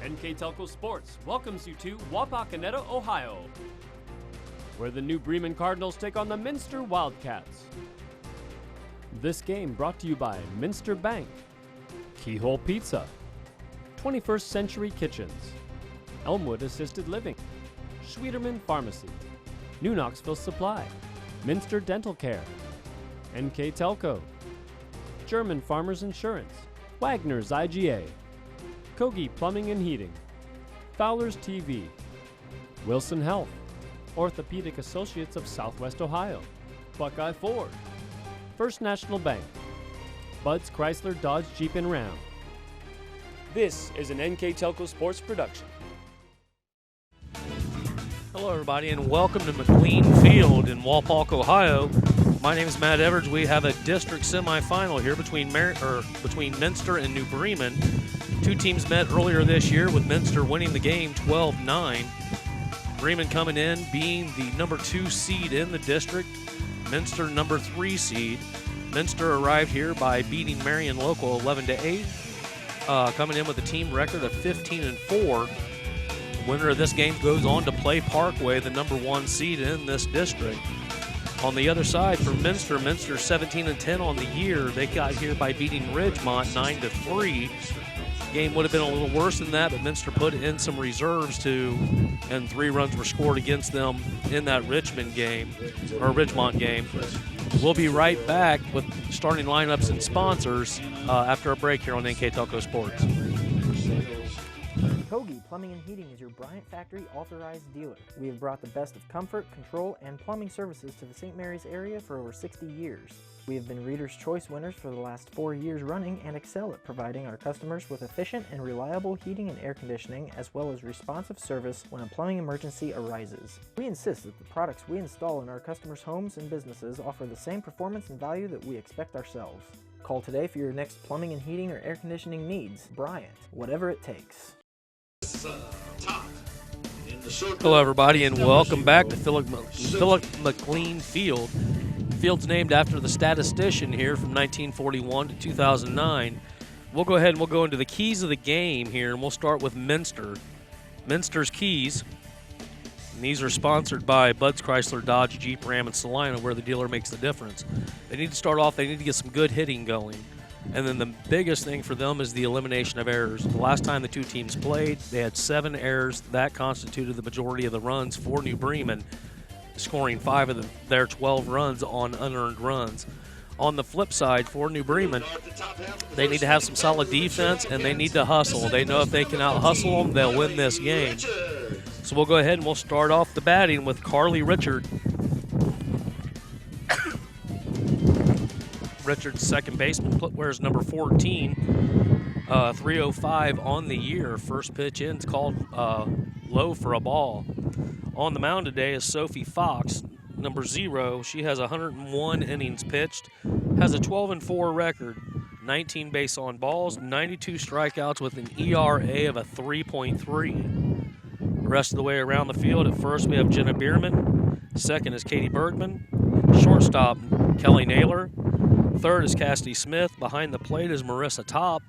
NKTelco Sports welcomes you to Wapakoneta, Ohio, where the New Bremen Cardinals take on the Minster Wildcats. This game brought to you by Minster Bank, Keyhole Pizza, 21st Century Kitchens, Elmwood Assisted Living, Schweederman Pharmacy, New Knoxville Supply, Minster Dental Care, NKTelco, German Farmers Insurance, Wagner's IGA, Kogi Plumbing and Heating, Fowler's TV, Wilson Health, Orthopedic Associates of Southwest Ohio, Buckeye Ford, First National Bank, Bud's Chrysler Dodge Jeep and Ram. This is an NKTelco Sports production. Hello everybody and welcome to McLean Field in Walpock, Ohio. My name is Matt Everidge. We have a district semifinal here between Minster and New Bremen. Two teams met earlier this year with Minster winning the game 12-9. Bremen coming in being the number 2 seed in the district, Minster number 3 seed. Minster arrived here by beating Marion Local 11-8, coming in with a team record of 15-4. The winner of this game goes on to play Parkway, the number 1 seed in this district. On the other side for Minster, Minster 17-10 on the year. They got here by beating Ridgemont 9-3. Game would have been a little worse than that, but Minster put in some reserves and 3 runs were scored against them in that Ridgemont game. We'll be right back with starting lineups and sponsors after a break here on NKTelco Sports. Kogi Plumbing and Heating is your Bryant Factory authorized dealer. We have brought the best of comfort, control, and plumbing services to the St. Mary's area for over 60 years. We have been Reader's Choice winners for the last 4 years running and excel at providing our customers with efficient and reliable heating and air conditioning, as well as responsive service when a plumbing emergency arises. We insist that the products we install in our customers' homes and businesses offer the same performance and value that we expect ourselves. Call today for your next plumbing and heating or air conditioning needs. Bryant, whatever it takes. Hello everybody and welcome back to Philip McLean Field. The field's named after the statistician here from 1941 to 2009. We'll go ahead and we'll go into the keys of the game here, and we'll start with Minster. Minster's keys, and these are sponsored by Bud's Chrysler Dodge Jeep Ram and Salina, where the dealer makes the difference. They need to start off, they need to get some good hitting going. And then the biggest thing for them is the elimination of errors. The last time the two teams played, they had 7 errors. That constituted the majority of the runs for New Bremen, scoring 5 of their 12 runs on unearned runs. On the flip side, for New Bremen, they need to have some solid defense and they need to hustle. They know if they can out-hustle them, they'll win this game. So we'll go ahead and we'll start off the batting with Carly Richard. Richard's second baseman wears number 14, 305 on the year. First pitch in is called low for a ball. On the mound today is Sophie Foxx, number 0. She has 101 innings pitched, has a 12-4 record, 19 base on balls, 92 strikeouts with an ERA of a 3.3. The rest of the way around the field, at first we have Jenna Bierman, second is Katie Bergman, shortstop Kelly Naylor, third is Cassidy Smith. Behind the plate is Marissa Top.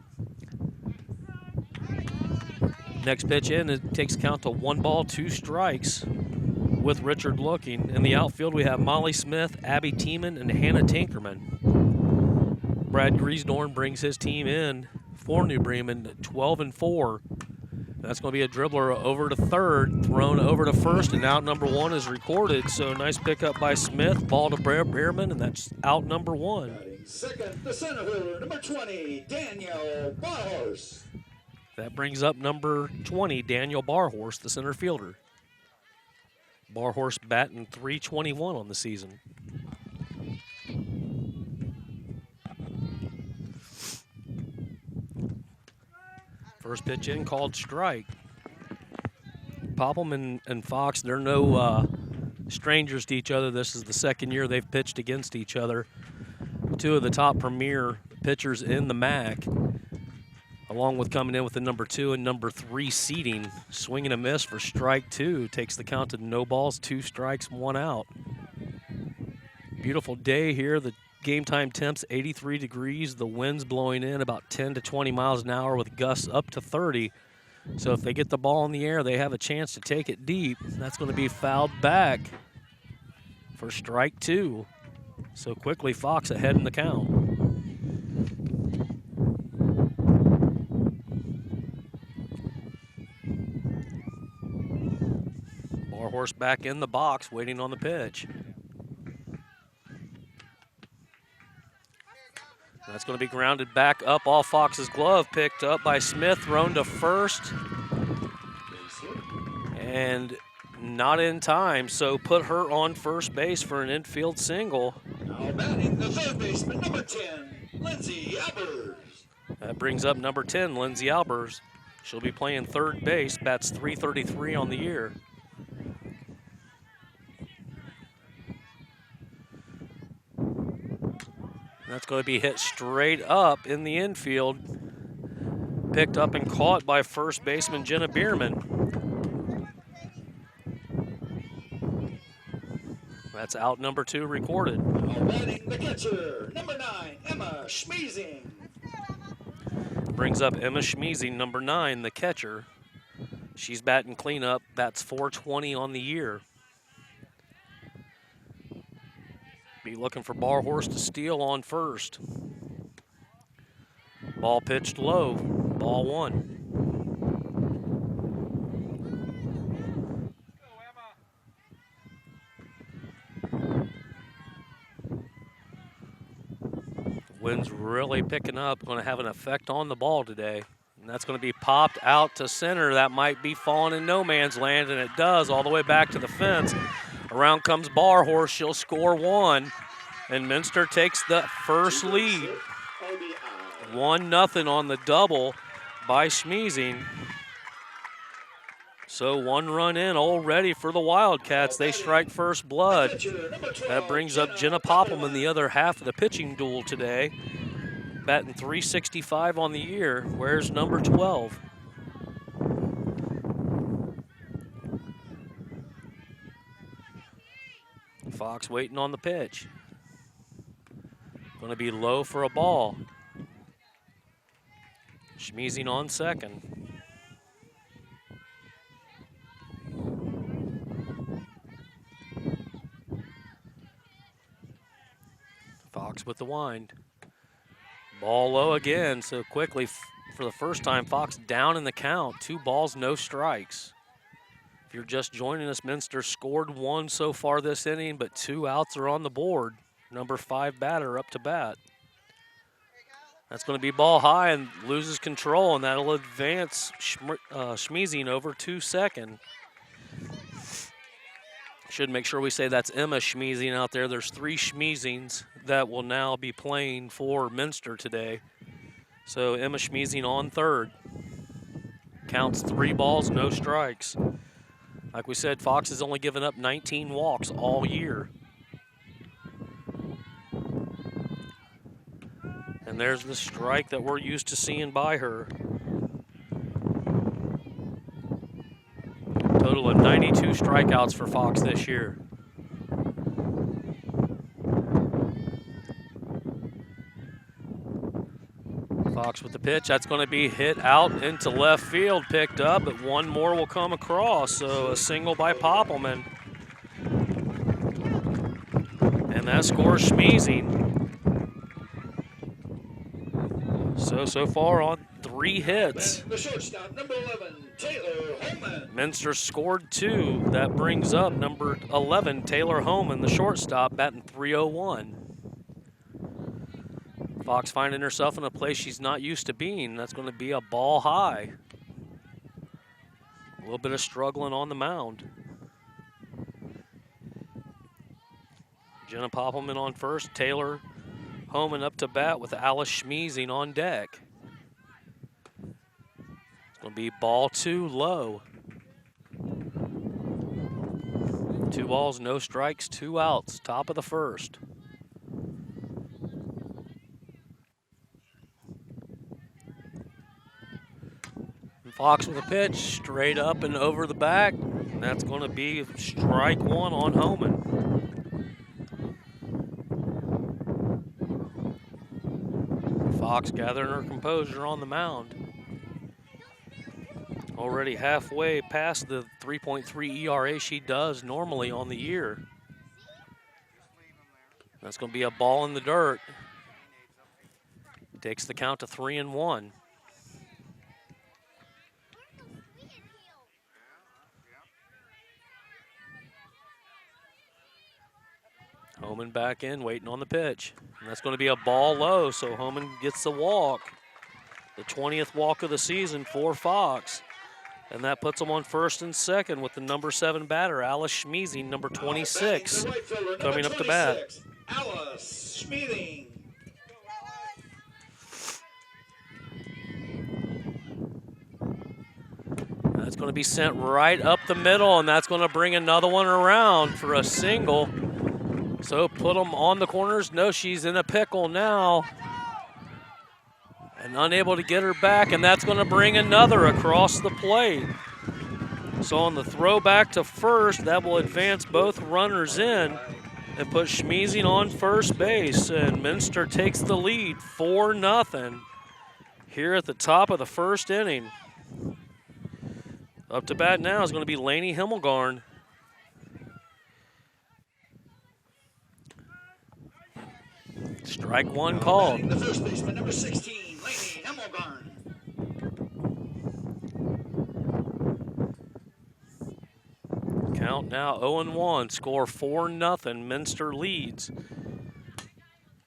Next pitch in, it takes count to 1 ball, 2 strikes with Richard looking. In the outfield, we have Molly Smith, Abby Tiemann, and Hannah Tinkerman. Brad Griesdorn brings his team in for New Bremen, 12-4. That's going to be a dribbler over to third, thrown over to first, and out number 1 is recorded. So nice pickup by Smith, ball to Bierman, and that's out number 1. Second, the center fielder, number 20, Daniel Barhorse. That brings up number 20, Daniel Barhorse, the center fielder. Barhorse batting .321 on the season. First pitch in, called strike. Popham and Fox, they're no strangers to each other. This is the second year they've pitched against each other. 2 of the top premier pitchers in the MAC, along with coming in with the number 2 and number 3 seeding. Swing and a miss for strike 2. Takes the count to no balls, 2 strikes, 1 out. Beautiful day here. The game time temps 83 degrees. The wind's blowing in about 10 to 20 miles an hour with gusts up to 30. So if they get the ball in the air, they have a chance to take it deep. That's going to be fouled back for strike 2. So quickly Fox ahead in the count. Barhorse back in the box waiting on the pitch. That's going to be grounded back up off Fox's glove, picked up by Smith, thrown to first. And not in time, so put her on first base for an infield single. Now batting the third baseman, number 10, Lindsey Albers. That brings up number 10, Lindsey Albers. She'll be playing third base, bats .333 on the year. That's going to be hit straight up in the infield. Picked up and caught by first baseman Jenna Bierman. That's out number 2 recorded. Now batting the catcher, number 9, Emma Schmeezing. Brings up Emma Schmeezing, number 9, the catcher. She's batting cleanup. That's .420 on the year. Be looking for Barhorse to steal on first. Ball pitched low. Ball 1. Wind's really picking up, going to have an effect on the ball today. And that's going to be popped out to center. That might be falling in no man's land, and it does, all the way back to the fence. Around comes Barhorse. She'll score 1, and Minster takes the first lead. 1-0 on the double by Schmeezing. So 1 run in already for the Wildcats. They strike first blood. That brings up Jenna Poppelman, the other half of the pitching duel today. Batting .365 on the year. Where's number 12? Fox waiting on the pitch. Going to be low for a ball. Schmeezing on second. Fox with the wind. Ball low again, so quickly for the first time, Fox down in the count. 2 balls, no strikes. If you're just joining us, Minster scored 1 so far this inning, but 2 outs are on the board. Number 5 batter up to bat. That's going to be ball high and loses control, and that'll advance Schmeezing over to second. Should make sure we say that's Emma Schmeezing out there. There's 3 Schmeezings that will now be playing for Minster today. So Emma Schmeezing on third. Counts 3 balls, no strikes. Like we said, Fox has only given up 19 walks all year. And there's the strike that we're used to seeing by her. Total of 92 strikeouts for Fox this year. Fox with the pitch. That's going to be hit out into left field, picked up, but 1 more will come across. So a single by Poppelman. And that scores Schmeezing. So far on 3 hits. The shortstop, number 11, Taylor Holman. Minster scored 2. That brings up number 11, Taylor Holman, the shortstop, batting .301. Fox finding herself in a place she's not used to being. That's going to be a ball high. A little bit of struggling on the mound. Jenna Poppelman on first, Taylor Holman up to bat with Alice Schmeezing on deck. It's going to be ball 2 low. 2 balls, no strikes, 2 outs, top of the first. Fox with a pitch, straight up and over the back. And that's going to be strike 1 on Holman. Fox gathering her composure on the mound. Already halfway past the 3.3 ERA she does normally on the year. That's going to be a ball in the dirt. Takes the count to 3-1. Homan back in, waiting on the pitch. And that's going to be a ball low, so Homan gets the walk. The 20th walk of the season for Fox. And that puts them on first and second with the number 7 batter, Alice Schmeezing, number 26, coming up to bat. Alice Schmeezing. That's going to be sent right up the middle, and that's going to bring another one around for a single. So put them on the corners. No, she's in a pickle now. And unable to get her back, and that's going to bring another across the plate. So on the throw back to first, that will advance both runners in and put Schmeezing on first base. And Minster takes the lead 4-0 here at the top of the first inning. Up to bat now is going to be Lainey Himmelgarn. Strike one called. The first baseman, number 16, Lainey Himmelgarn. Count now 0-1. Score 4-0. Minster leads.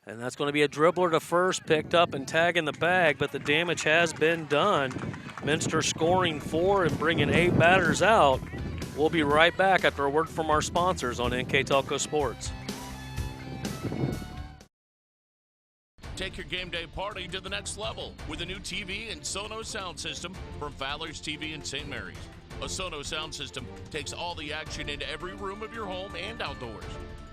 And that's going to be a dribbler to first, picked up and tagging the bag, but the damage has been done. Minster scoring 4 and bringing 8 batters out. We'll be right back after a word from our sponsors on NKTelco Sports. Take your game day party to the next level with a new TV and Sonos sound system from Fowler's TV in St. Mary's. A Sonos sound system takes all the action into every room of your home and outdoors.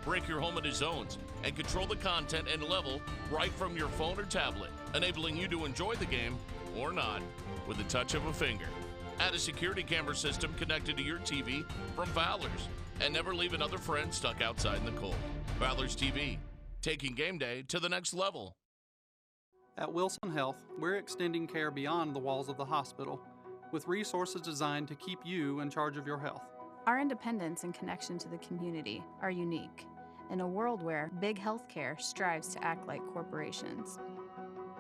Break your home into zones and control the content and level right from your phone or tablet, enabling you to enjoy the game or not with the touch of a finger. Add a security camera system connected to your TV from Fowler's and never leave another friend stuck outside in the cold. Fowler's TV, taking game day to the next level. At Wilson Health, we're extending care beyond the walls of the hospital with resources designed to keep you in charge of your health. Our independence and connection to the community are unique in a world where big healthcare strives to act like corporations.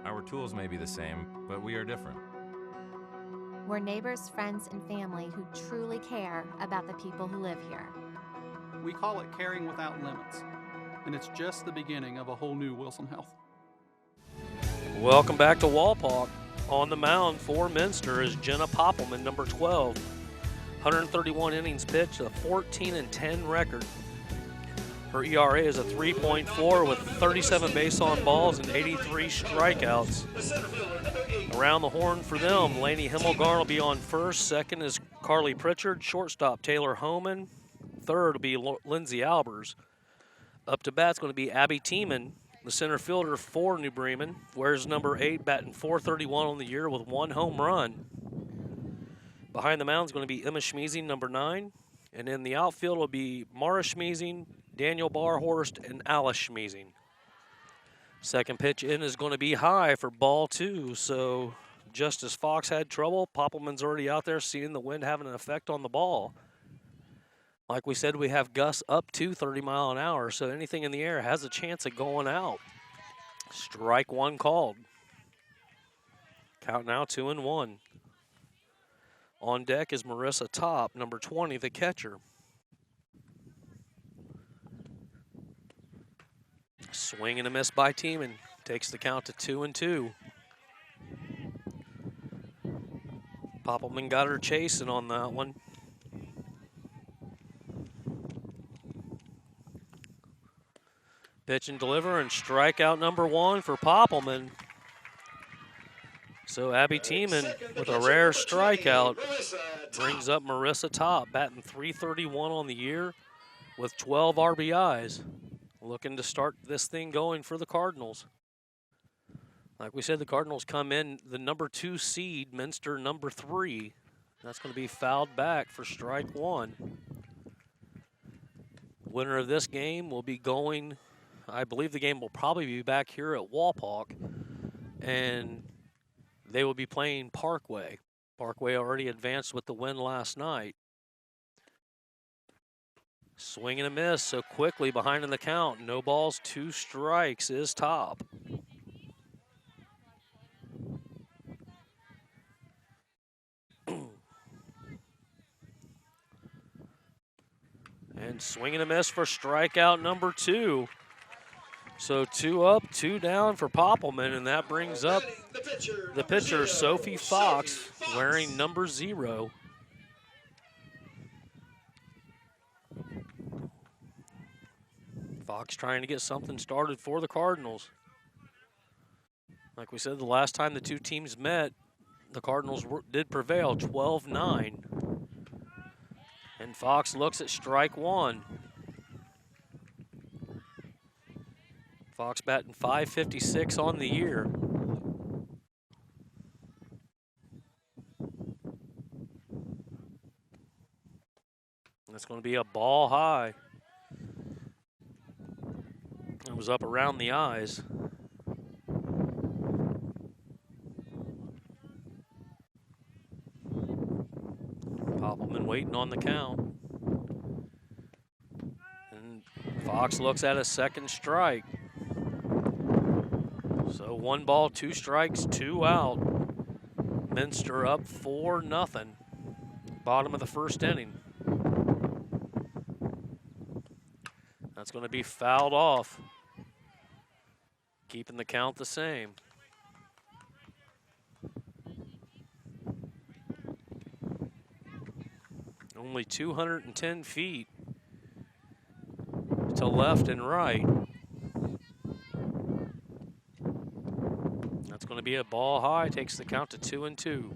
Our tools may be the same, but we are different. We're neighbors, friends, and family who truly care about the people who live here. We call it caring without limits, and it's just the beginning of a whole new Wilson Health. Welcome back to Walpock. On the mound for Minster is Jenna Poppelman, number 12. 131 innings pitched, a 14-10 record. Her ERA is a 3.4 with 37 base on balls and 83 strikeouts. Around the horn for them, Lainey Himmelgarn will be on first. Second is Carly Pritchard. Shortstop Taylor Homan. Third will be Lindsey Albers. Up to bat's going to be Abby Tiemann, the center fielder for New Bremen. Wears number 8, batting .431 on the year with 1 home run. Behind the mound is going to be Emma Schmeezing, number 9. And in the outfield will be Mara Schmeezing, Daniel Barhorst, and Alice Schmeezing. Second pitch in is going to be high for ball 2. So just as Fox had trouble, Poppelman's already out there seeing the wind having an effect on the ball. Like we said, we have gusts up to 30 miles an hour, so anything in the air has a chance of going out. Strike one called. Count now 2-1. On deck is Marissa Top, number 20, the catcher. Swing and a miss by Tiemann. Takes the count to 2-2. Poppelman got her chasing on that one. Pitch and deliver, and strikeout number 1 for Poppelman. So Abby Tiemann with a rare strikeout brings up Marissa Top, batting .331 on the year with 12 RBIs. Looking to start this thing going for the Cardinals. Like we said, the Cardinals come in the number 2 seed, Minster number 3. That's going to be fouled back for strike 1. Winner of this game will be going, I believe the game will probably be back here at Walpock, and they will be playing Parkway. Parkway already advanced with the win last night. Swing and a miss, so quickly behind in the count. No balls, 2 strikes is top. And swing and a miss for strikeout number 2. So 2 up, 2 down for Poppelman, and that brings up the pitcher, Sophie Foxx, wearing number 0. Fox trying to get something started for the Cardinals. Like we said, the last time the two teams met, the Cardinals did prevail, 12-9. And Fox looks at strike 1. Fox batting .556 on the year. That's going to be a ball high. It was up around the eyes. Poppelman waiting on the count. And Fox looks at a second strike. So 1 ball, 2 strikes, 2 out. Minster up 4-0. Bottom of the first inning. That's going to be fouled off. Keeping the count the same. Only 210 feet to left and right. That's going to be a ball high, takes the count to 2-2.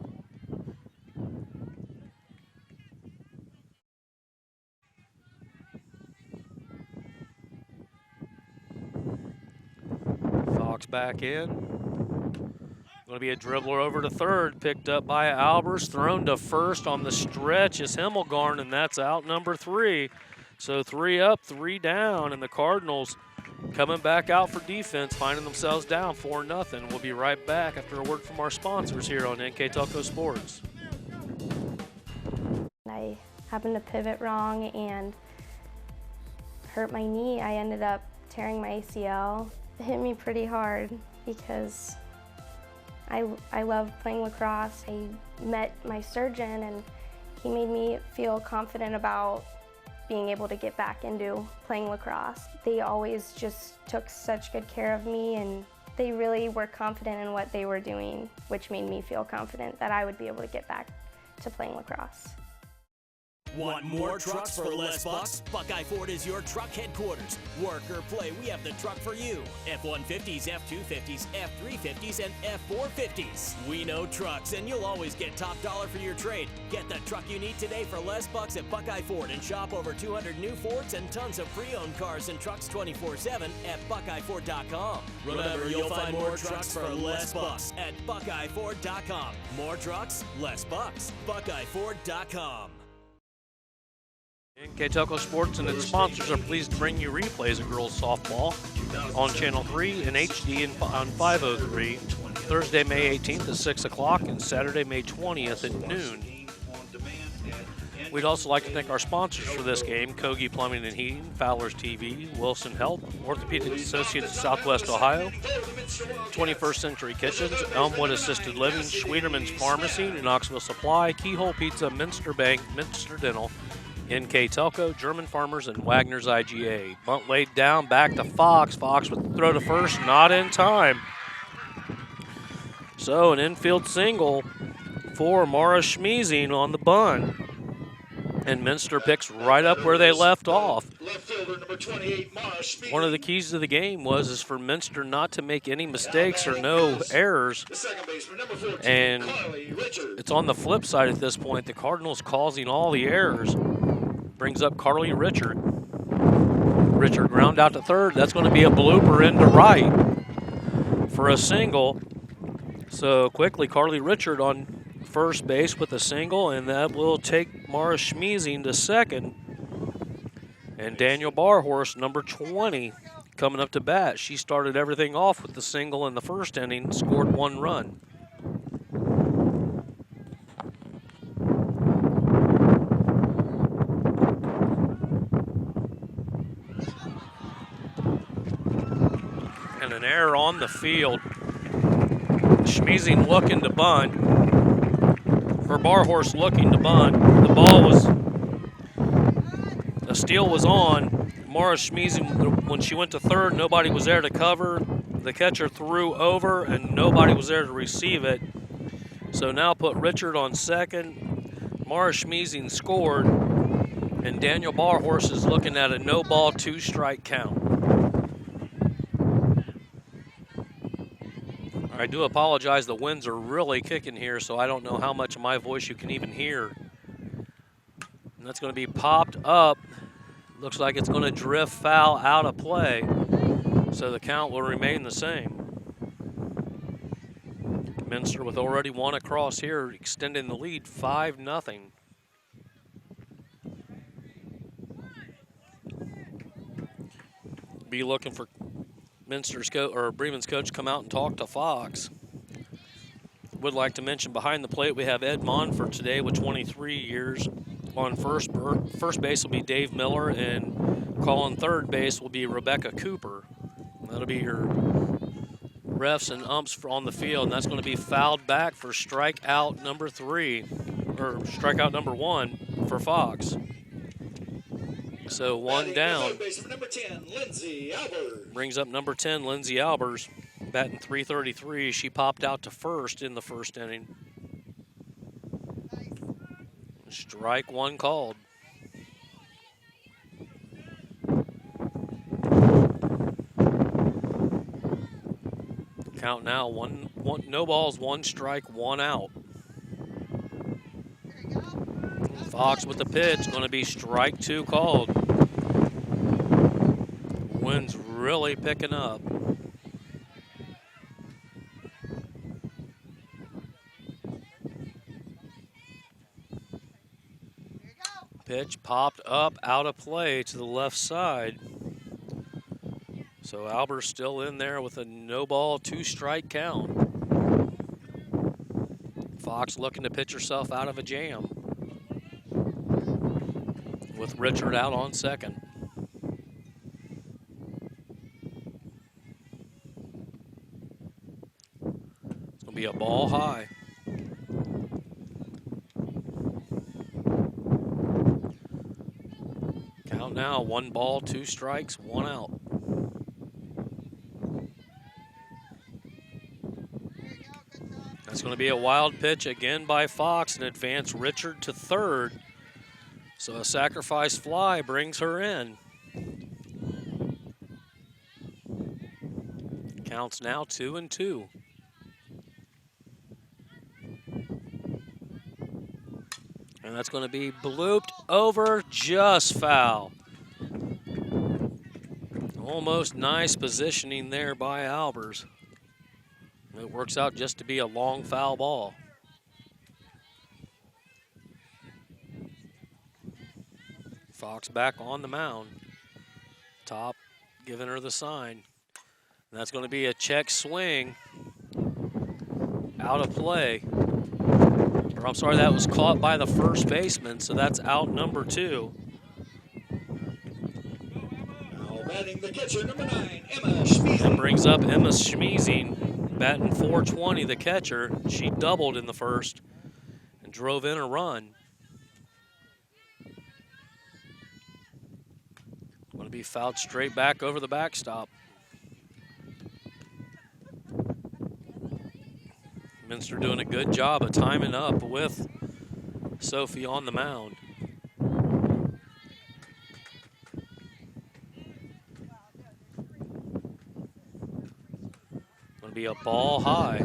Fox back in. Going to be a dribbler over to third, picked up by Albers, thrown to first on the stretch is Himmelgarn, and that's out number 3. So 3 up, 3 down, and the Cardinals coming back out for defense, finding themselves down 4-0. We'll be right back after a word from our sponsors here on NKTelco Sports. I happened to pivot wrong and hurt my knee. I ended up tearing my ACL. It hit me pretty hard because I love playing lacrosse. I met my surgeon and he made me feel confident about being able to get back into playing lacrosse. They always just took such good care of me and they really were confident in what they were doing, which made me feel confident that I would be able to get back to playing lacrosse. Want more trucks for less bucks? Buckeye Ford is your truck headquarters. Work or play, we have the truck for you. F-150s, F-250s, F-350s, and F-450s. We know trucks, and you'll always get top dollar for your trade. Get the truck you need today for less bucks at Buckeye Ford and shop over 200 new Fords and tons of pre-owned cars and trucks 24/7 at BuckeyeFord.com. Remember, you'll find more trucks for less bucks at BuckeyeFord.com. More trucks, less bucks. BuckeyeFord.com. NKTelco Sports and its sponsors are pleased to bring you replays of girls softball on Channel 3 and HD on 503, Thursday, May 18th at 6 o'clock and Saturday, May 20th at noon. We'd also like to thank our sponsors for this game, Kogi Plumbing and Heating, Fowler's TV, Wilson Health, Orthopedic Associates of Southwest Ohio, 21st Century Kitchens, Elmwood Assisted Living, Schwederman's Pharmacy, Knoxville Supply, Keyhole Pizza, Minster Bank, Minster Dental, NKTelco, German Farmers, and Wagner's IGA. Bunt laid down, back to Fox. Fox with the throw to first, not in time. So an infield single for Mara Schmeezing on the bunt. And Minster picks right up where they left off. One of the keys to the game was for Minster not to make any mistakes or no errors. And it's on the flip side at this point. The Cardinals causing all the errors. Brings up Carly Richard. Richard ground out to third. That's going to be a blooper into right for a single. So quickly, Carly Richard on first base with a single, and that will take Mara Schmeezing to second. And Daniel Barhorse, number 20, coming up to bat. She started everything off with the single in the first inning, scored 1 run. on the field. Schmeezing looking to bunt. Her bar horse looking to bunt. The steal was on. Mara Schmeezing, when she went to third, nobody was there to cover. The catcher threw over and nobody was there to receive it. So now put Richard on second. Mara Schmeezing scored. And Daniel Barhorse is looking at a no ball, 2-strike count. I do apologize, the winds are really kicking here, so I don't know how much of my voice you can even hear. And that's going to be popped up. Looks like it's going to drift foul out of play, so the count will remain the same. Minster with already one across here, extending the lead 5-0. Be looking for Minster's coach or Bremen's coach to come out and talk to Fox. Would like to mention behind the plate we have Ed Monfort today with 23 years. On first base will be Dave Miller, and calling third base will be Rebecca Cooper. That'll be your refs and umps on the field, and that's going to be fouled back for strikeout number 3, or strikeout number 1 for Fox. So one down. Number 10, Lindsey Albers. Brings up number 10, Lindsey Albers, batting .333. She popped out to first in the first inning. Strike one called. Count now, one, no balls, 1 strike, 1 out. Fox with the pitch, going to be strike 2 called. Wind's really picking up. Pitch popped up out of play to the left side. So Albers still in there with a no ball, 2-strike count. Fox looking to pitch herself out of a jam, with Richard out on second. It's going to be a ball high. Count now, 1 ball, 2 strikes, 1 out. That's going to be a wild pitch again by Fox and advance Richard to third. So a sacrifice fly brings her in. Counts now 2-2. And that's going to be blooped over, just foul. Almost nice positioning there by Albers. It works out just to be a long foul ball. Fox back on the mound. Top giving her the sign. And that's going to be a check swing. Out of play. Or I'm sorry, that was caught by the first baseman, so that's out number 2. Now batting the catcher, number 9, Emma Schmeezing. That brings up Emma Schmeezing, batting .420, the catcher. She doubled in the first and drove in a run. Going to be fouled straight back over the backstop. Minster doing a good job of timing up with Sophie on the mound. Going to be a ball high.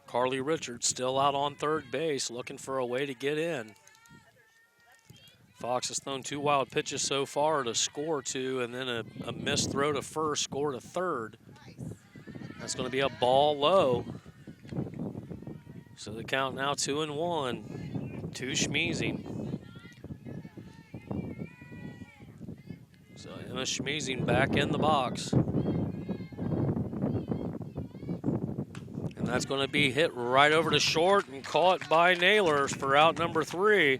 Carly Richards still out on third base looking for a way to get in. Fox has thrown 2 wild pitches so far to score 2, and then a missed throw to first, score to third. That's going to be a ball low. So the count now 2-1 to Schmeezing. So Emma Schmeezing back in the box. And that's going to be hit right over to short and caught by Naylor for out number 3.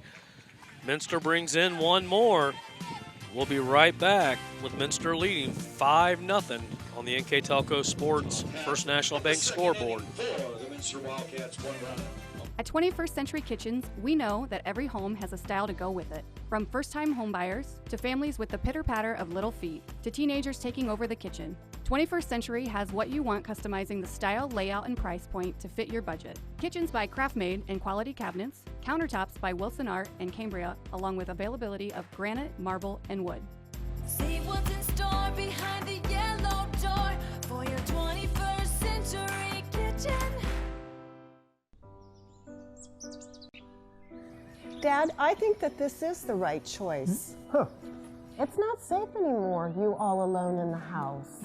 Minster brings in 1 more. We'll be right back with Minster leading 5-0 on on the NKTelco Sports First National Bank scoreboard. The Minster Wildcats 1 run. At 21st Century Kitchens, we know that every home has a style to go with it. From first-time homebuyers to families with the pitter-patter of little feet to teenagers taking over the kitchen, 21st Century has what you want, customizing the style, layout, and price point to fit your budget. Kitchens by Craftmade and quality cabinets, countertops by Wilson Art and Cambria, along with availability of granite, marble, and wood. See what's in store behind the yellow door for your 21st Century Kitchen. Dad, I think that this is the right choice. Huh. It's not safe anymore, you all alone in the house.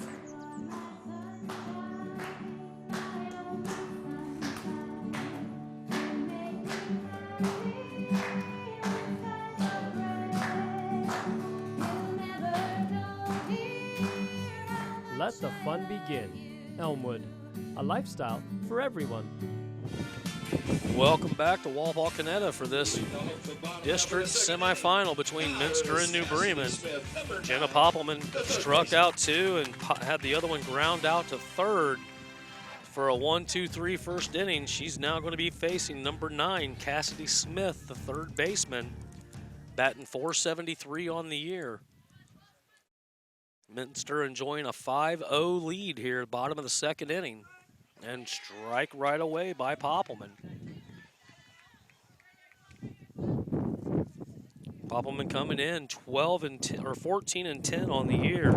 Let the fun begin. Elmwood, a lifestyle for everyone. Welcome back to Walpole-Canetta for this district semifinal between Minster and New Bremen. Jenna Poppelman struck out 2 and had the other one ground out to third for a 1-2-3 first inning. She's now going to be facing number 9, Cassidy Smith, the third baseman, batting .473 on the year. Minster enjoying a 5-0 lead here, bottom of the second inning. And strike right away by Poppelman. Poppelman coming in 14 and 10 on the year.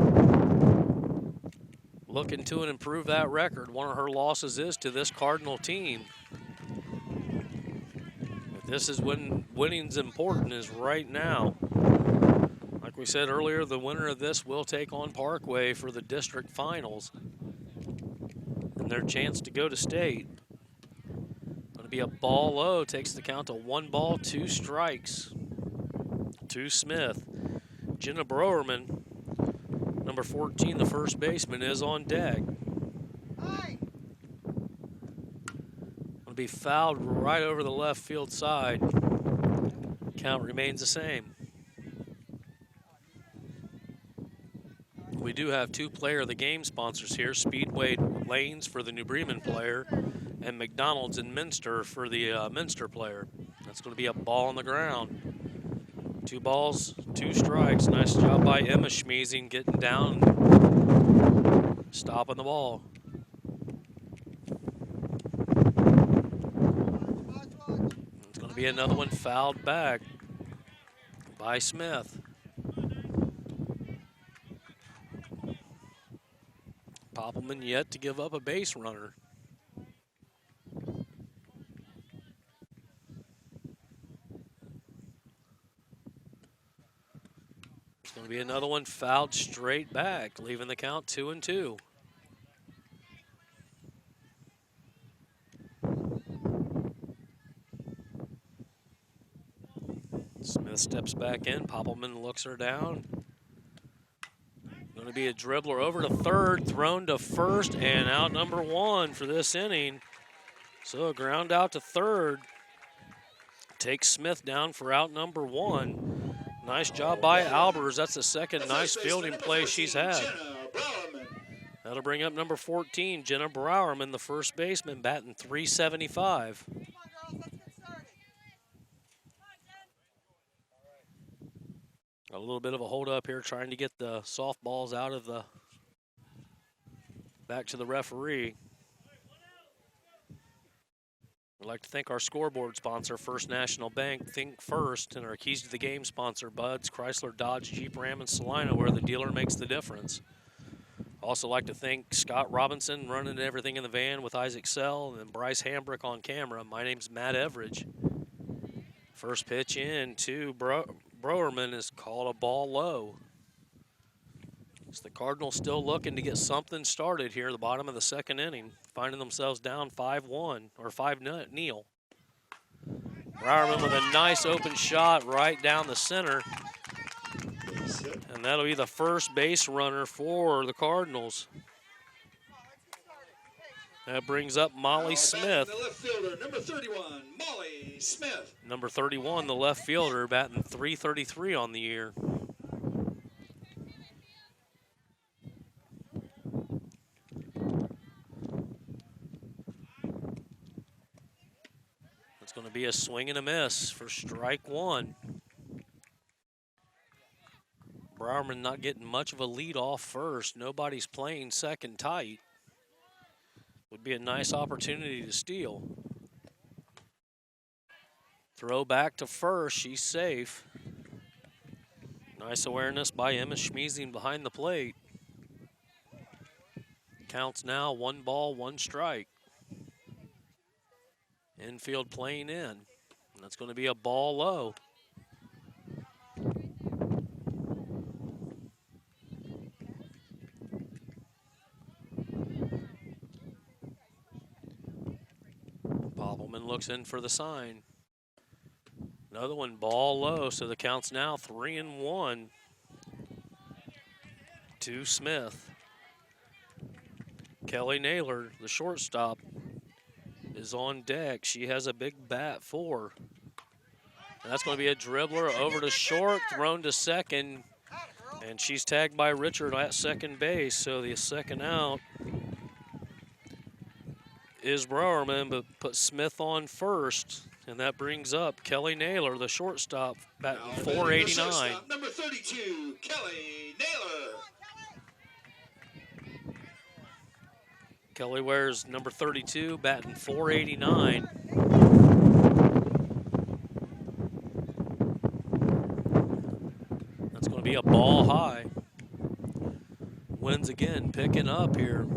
Looking to improve that record. One of her losses is to this Cardinal team. But this is when winning's important, is right now. Like we said earlier, the winner of this will take on Parkway for the district finals and their chance to go to state. Going to be a ball low, takes the count to 1 ball, 2 strikes to Smith. Jenna Browerman, number 14, the first baseman, is on deck. Going to be fouled right over the left field side. Count remains the same. We do have 2 player of the game sponsors here, Speedway Lanes for the New Bremen player and McDonald's in Minster for the Minster player. That's going to be a ball on the ground. 2 balls, 2 strikes. Nice job by Emma Schmeezing getting down, stopping the ball. It's going to be another one fouled back by Smith. Poppelman yet to give up a base runner. It's going to be another one fouled straight back, leaving the count 2-2. Smith steps back in. Poppelman looks her down. Going to be a dribbler over to third, thrown to first, and out number 1 for this inning. So a ground out to third. Takes Smith down for out number 1. Nice job by Albers. That's the second nice fielding play she's had. That'll bring up number 14, Jenna Browerman, the first baseman, batting .375. A little bit of a hold up here, trying to get the softballs out of the, back to the referee. We'd like to thank our scoreboard sponsor, First National Bank, Think First, and our Keys to the Game sponsor, Bud's, Chrysler, Dodge, Jeep, Ram, and Salina, where the dealer makes the difference. Also like to thank Scott Robinson, running everything in the van with Isaac Sell, and Bryce Hambrick on camera. My name's Matt Everidge. First pitch in to Browerman is called a ball low. So the Cardinals still looking to get something started here at the bottom of the second inning, finding themselves down 5-1 or 5-0. Browerman with a nice open shot right down the center. And that'll be the first base runner for the Cardinals. That brings up Molly Smith. The left fielder, number 31, Molly Smith. Number 31, the left fielder, batting .333 on the year. to be a swing and a miss for strike one. Bremen not getting much of a lead off first. Nobody's playing second tight. Would be a nice opportunity to steal. Throw back to first, she's safe. Nice awareness by Emma Schmeezing behind the plate. Counts now 1 ball, 1 strike. Infield playing in. That's going to be a ball low. Poppelman looks in for the sign. Another one, ball low, so the count's now 3-1 to Smith. Kelly Naylor, the shortstop, is on deck. She has a big bat for. And that's going to be a dribbler over to short, thrown to second, and she's tagged by Richard at second base, so the second out is Bremen, but put Smith on first, and that brings up Kelly Naylor, the shortstop, batting .489. Number 32, Kelly Naylor. Kelly wears number 32, batting .489. That's going to be a ball high. Winds again picking up here.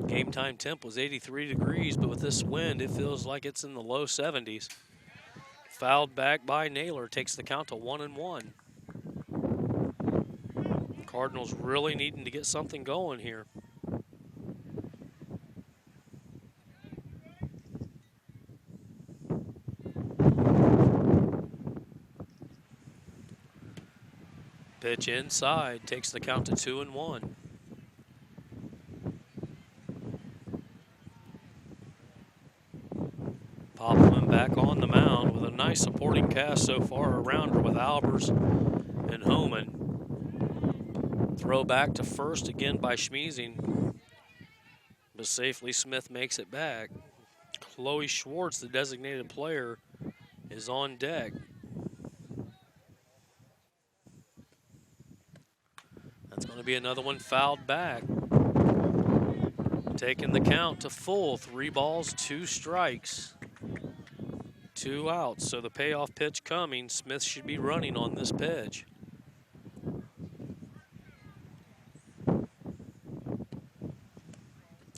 Game time temp was 83 degrees, but with this wind, it feels like it's in the low 70s. Fouled back by Naylor, takes the count to 1-1. Cardinals really needing to get something going here. Pitch inside, takes the count to 2-1. Poppelman back on the mound with a nice supporting cast so far around her with Albers and Homan. Throw back to first again by Schmeezing, but safely Smith makes it back. Chloe Schwartz, the designated player, is on deck. That's going to be another one fouled back. Taking the count to full, 3 balls, 2 strikes, 2 outs. So the payoff pitch coming. Smith should be running on this pitch.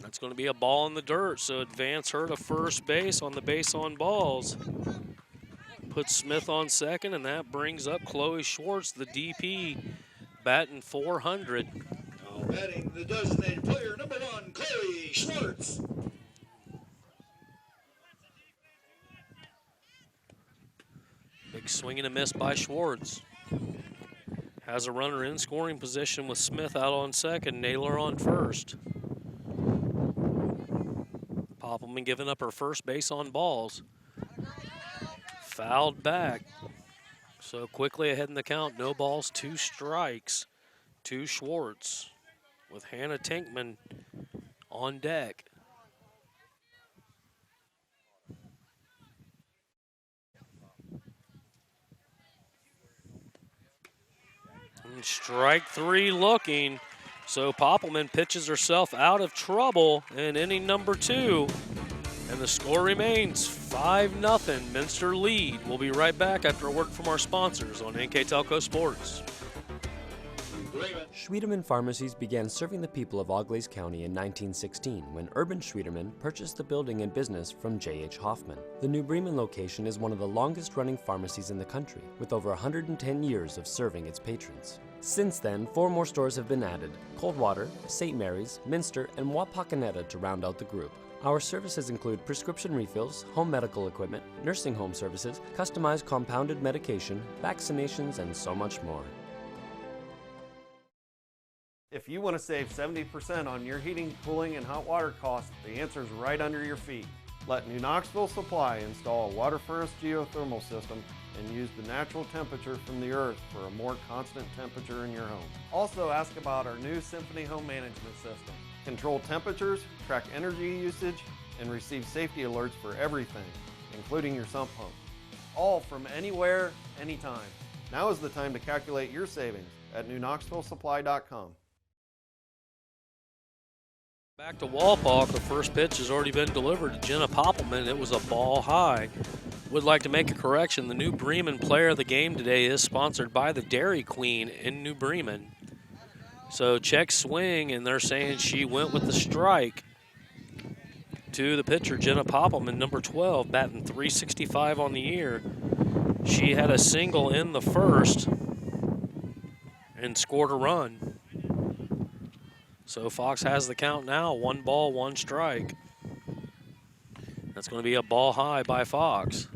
That's going to be a ball in the dirt, so advance her to first base on the base on balls. Puts Smith on second, and that brings up Chloe Schwartz, the DP, batting .400. Now batting the designated player, number 1, Chloe Schwartz. Big swing and a miss by Schwartz. Has a runner in scoring position with Smith out on second, Naylor on first. Poppelman giving up her first base on balls. Fouled back. So quickly ahead in the count, no balls, 2 strikes to Schwartz with Hannah Tinkman on deck. And strike 3 looking. So Poppelman pitches herself out of trouble in inning number 2. And the score remains 5-0, Minster lead. We'll be right back after a word from our sponsors on NKTelco Sports. Schwedeman Pharmacies began serving the people of Auglaize County in 1916 when Urban Schwedeman purchased the building and business from J.H. Hoffman. The New Bremen location is one of the longest-running pharmacies in the country, with over 110 years of serving its patrons. Since then, 4 more stores have been added: Coldwater, St. Mary's, Minster, and Wapakoneta to round out the group. Our services include prescription refills, home medical equipment, nursing home services, customized compounded medication, vaccinations, and so much more. If you want to save 70% on your heating, cooling, and hot water costs, the answer is right under your feet. Let New Knoxville Supply install a water furnace geothermal system and use the natural temperature from the earth for a more constant temperature in your home. Also ask about our new Symphony home management system. control temperatures, track energy usage, and receive safety alerts for everything, including your sump pump. All from anywhere, anytime. Now is the time to calculate your savings at newknoxvillesupply.com. Back to Walpock, the first pitch has already been delivered to Jenna Poppelman. It was a ball high. Would like to make a correction. The New Bremen player of the game today is sponsored by the Dairy Queen in New Bremen. So check swing, and they're saying she went with the strike to the pitcher, Jenna Poppelman, number 12, batting .365 on the year. She had a single in the first and scored a run. So Fox has the count now, 1 ball, 1 strike. That's going to be a ball high by Fox.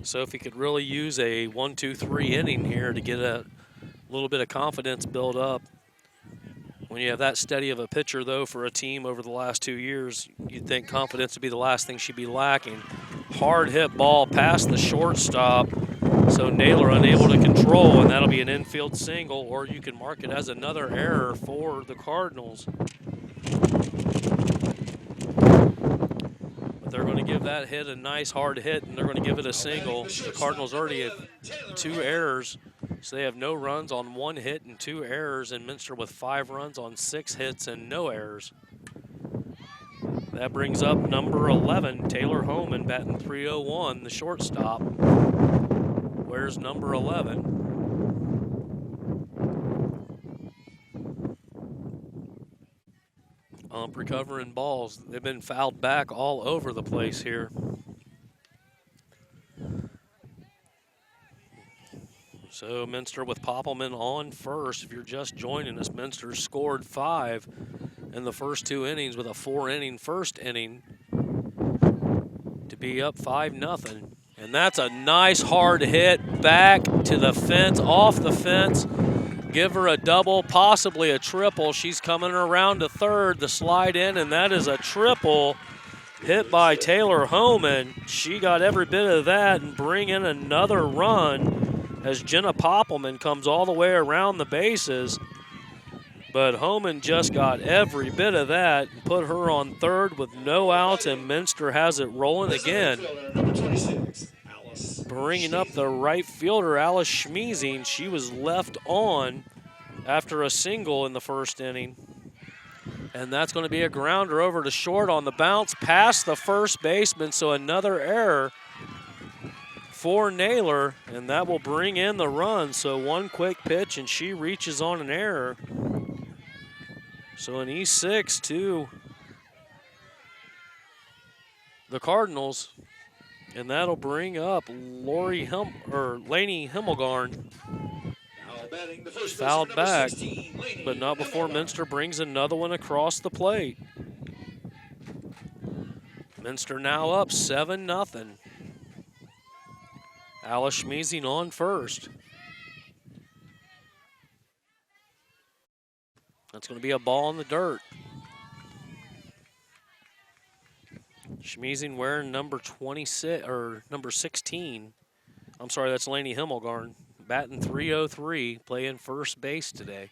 Sophie could really use a 1-2-3 inning here to get a little bit of confidence built up. When you have that steady of a pitcher, though, for a team over the last 2 years, you'd think confidence would be the last thing she'd be lacking. Hard hit ball past the shortstop, so Naylor unable to control, and that'll be an infield single, or you can mark it as another error for the Cardinals. But they're going to give that hit a nice hard hit, and they're going to give it a single. The Cardinals already have 2 errors, so they have no runs on 1 hit and 2 errors, and Minster with 5 runs on 6 hits and no errors. That brings up number 11, Taylor Homan, batting .301, the shortstop. Where's number 11? Recovering balls. They've been fouled back all over the place here. So Minster with Poppelman on first. If you're just joining us, Minster scored 5 in the first 2 innings with a 4-inning first inning to be up 5-0. And that's a nice hard hit back to the fence, off the fence. Give her a double, possibly a triple. She's coming around to third, the slide in, and that is a triple hit by Taylor Homan. She got every bit of that and bring in another run as Jenna Poppelman comes all the way around the bases. But Homan just got every bit of that and put her on third with no outs, and Minster has it rolling again. Bringing up the right fielder, Alice Schmeezing. She was left on after a single in the first inning. And that's going to be a grounder over to short on the bounce past the first baseman, so another error for Naylor, and that will bring in the run. So 1 quick pitch, and she reaches on an error. So an E6 to the Cardinals, and that'll bring up Laney Himmelgarn. Fouled back, but not before Minster brings another one across the plate. Minster now up 7-0. Alice Schmeezing on first. That's going to be a ball in the dirt. Schmeezing wearing number 26 or number 16. I'm sorry, that's Laney Himmelgarn. Batting .303, playing first base today.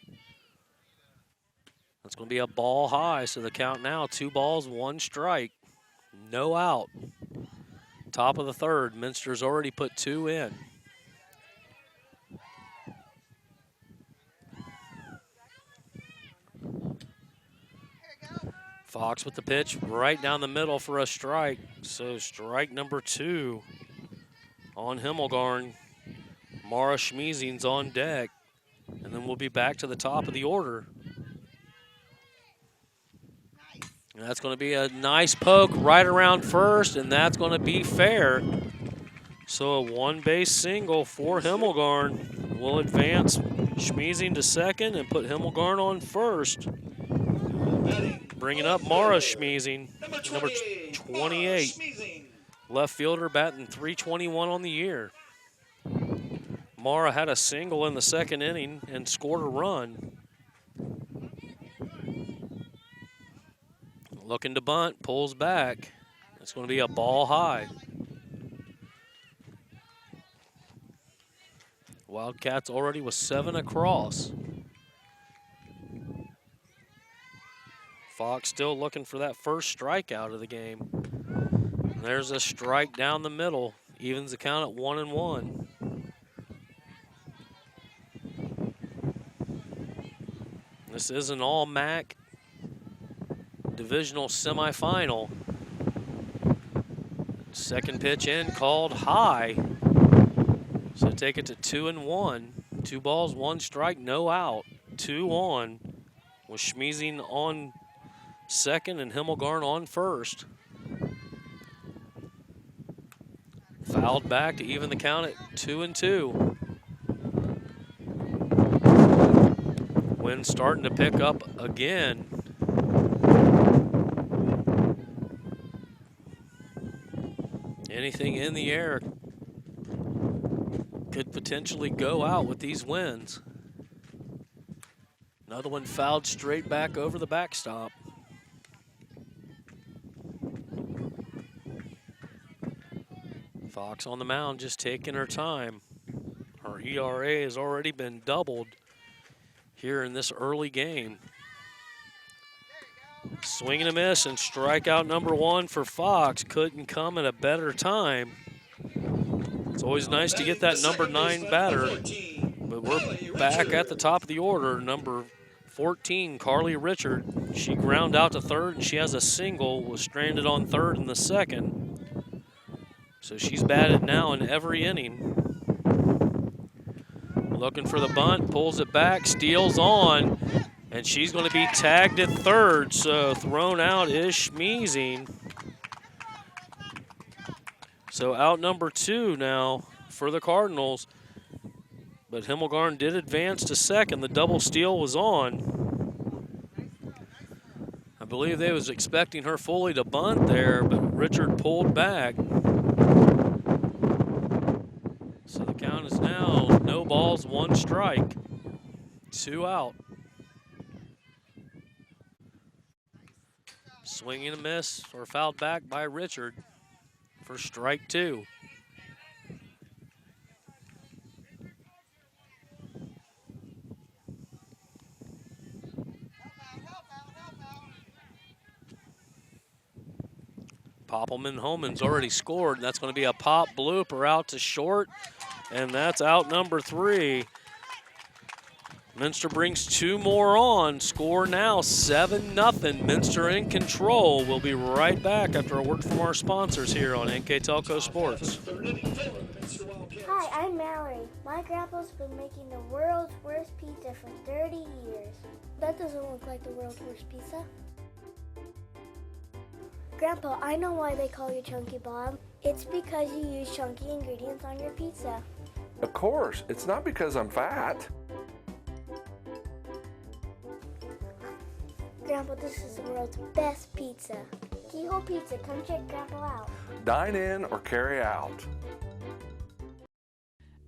That's going to be a ball high, so the count now 2 balls, 1 strike. No out. Top of the third, Minster's already put 2 in. Fox with the pitch right down the middle for a strike. So strike number 2 on Himmelgarn. Mara Schmeezing's on deck. And then we'll be back to the top of the order. And that's going to be a nice poke right around first, and that's going to be fair. So a 1-base single for Himmelgarn will advance Schmeezing to second and put Himmelgarn on first. Bringing up Mara Schmeezing, number 28. Left fielder batting .321 on the year. Mara had a single in the second inning and scored a run. Looking to bunt, pulls back. It's going to be a ball high. Wildcats already with 7 across. Foxx still looking for that first strikeout of the game. And there's a strike down the middle. Evens the count at 1-1. This is an all-MAC divisional semifinal. Second pitch in called high. So take it to 2-1. 2 balls, 1 strike, no out. 2 on with Schmeezing on second and Himmelgarn on first. Fouled back to even the count at 2-2. Wind starting to pick up again. Anything in the air could potentially go out with these winds. Another one fouled straight back over the backstop. Foxx on the mound just taking her time. Her ERA has already been doubled here in this early game. Swing and a miss, and strikeout number 1 for Foxx. Couldn't come at a better time. It's always nice to get that number 9 batter, but we're back at the top of the order. Number 14, Carly Richard. She ground out to third, and she has a single, was stranded on third in the second. So she's batted now in every inning. Looking for the bunt, pulls it back, steals on, and she's going to be tagged at third, so thrown out is Schmeezing. So out number 2 now for the Cardinals, but Himmelgarn did advance to second. The double steal was on. I believe they was expecting her fully to bunt there, but Richard pulled back. So the count is now no balls, 1 strike, 2 out. Swing and a miss, or fouled back by Richard for strike 2. Poppelman-Homan's already scored. That's going to be a pop blooper out to short, and that's out number 3. Minster brings 2 more on. Score now 7-0. Minster in control. We'll be right back after a word from our sponsors here on NKTelco Sports. Hi, I'm Mallory. My grandpa's been making the world's worst pizza for 30 years. That doesn't look like the world's worst pizza. Grandpa, I know why they call you Chunky Bob. It's because you use chunky ingredients on your pizza. Of course, it's not because I'm fat. Grandpa, this is the world's best pizza. Keyhole Pizza, come check Grandpa out. Dine in or carry out.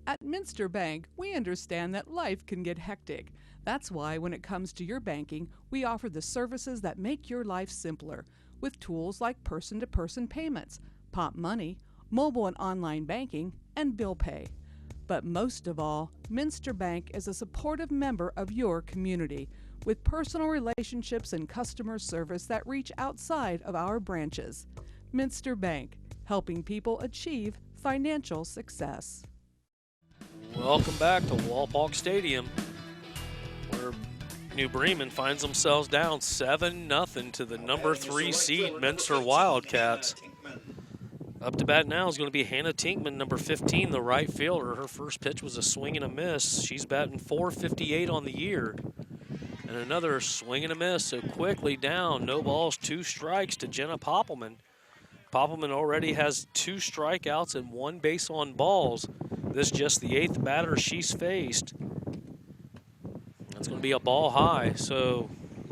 At Minster Bank, we understand that life can get hectic. That's why when it comes to your banking, we offer the services that make your life simpler with tools like person-to-person payments, Pop Money, mobile and online banking, and bill pay. But most of all, Minster Bank is a supportive member of your community with personal relationships and customer service that reach outside of our branches. Minster Bank, helping people achieve financial success. Welcome back to Walpolk Stadium, where New Bremen finds themselves down 7-0 to the number 3 seed Minster Wildcats. Up to bat now is going to be Hannah Tinkman, number 15, the right fielder. Her first pitch was a swing and a miss. She's batting .458 on the year. And another swing and a miss, so quickly down. No balls, 2 strikes to Jenna Poppelman. Poppelman already has 2 strikeouts and 1 base on balls. This is just the 8th batter she's faced. That's going to be a ball high, so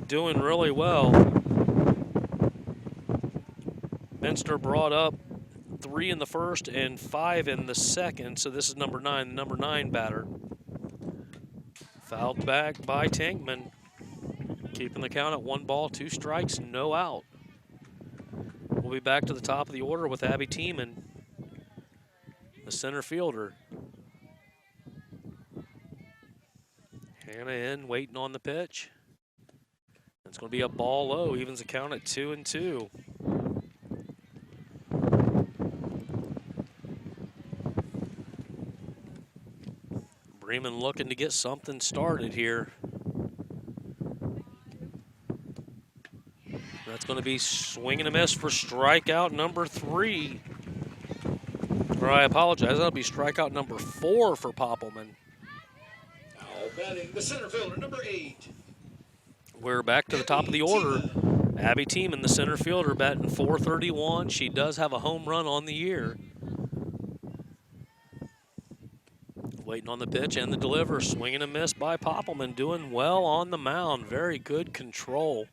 doing really well. Minster brought up 3 in the first and 5 in the second, so this is number 9, the number 9 batter. Fouled back by Tinkman. Keeping the count at 1 ball, 2 strikes, no out. We'll be back to the top of the order with Abby Tiemann, the center fielder. Hannah in, waiting on the pitch. It's going to be a ball low, evens the count at 2-2. Bremen looking to get something started here. That's going to be swing and a miss for strikeout number 3. Or I apologize, that'll be strikeout number 4 for Poppelman. Now batting the center fielder, number 8. We're back to the top of the order. Abby Tiemann, the center fielder, batting .431. She does have a home run on the year. Waiting on the pitch and the deliver. Swing and a miss by Poppelman. Doing well on the mound. Very good control.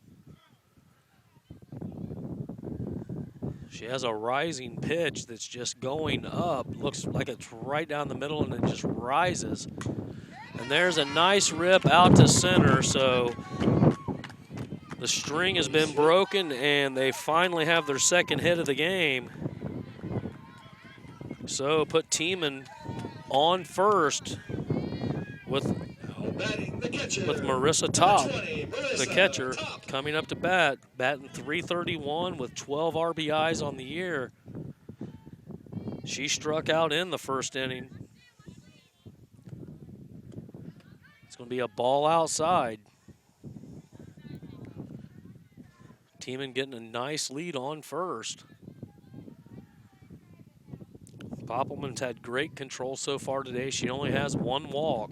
She has a rising pitch that's just going up. Looks like it's right down the middle and it just rises. And there's a nice rip out to center. So the string has been broken and they finally have their second hit of the game. So put Tiemann on first with Marissa Top, the catcher, coming up to bat, batting .331 with 12 RBIs on the year. She struck out in the first inning. It's going to be a ball outside. Tiemann getting a nice lead on first. Poppelman's had great control so far today. She only has 1 walk.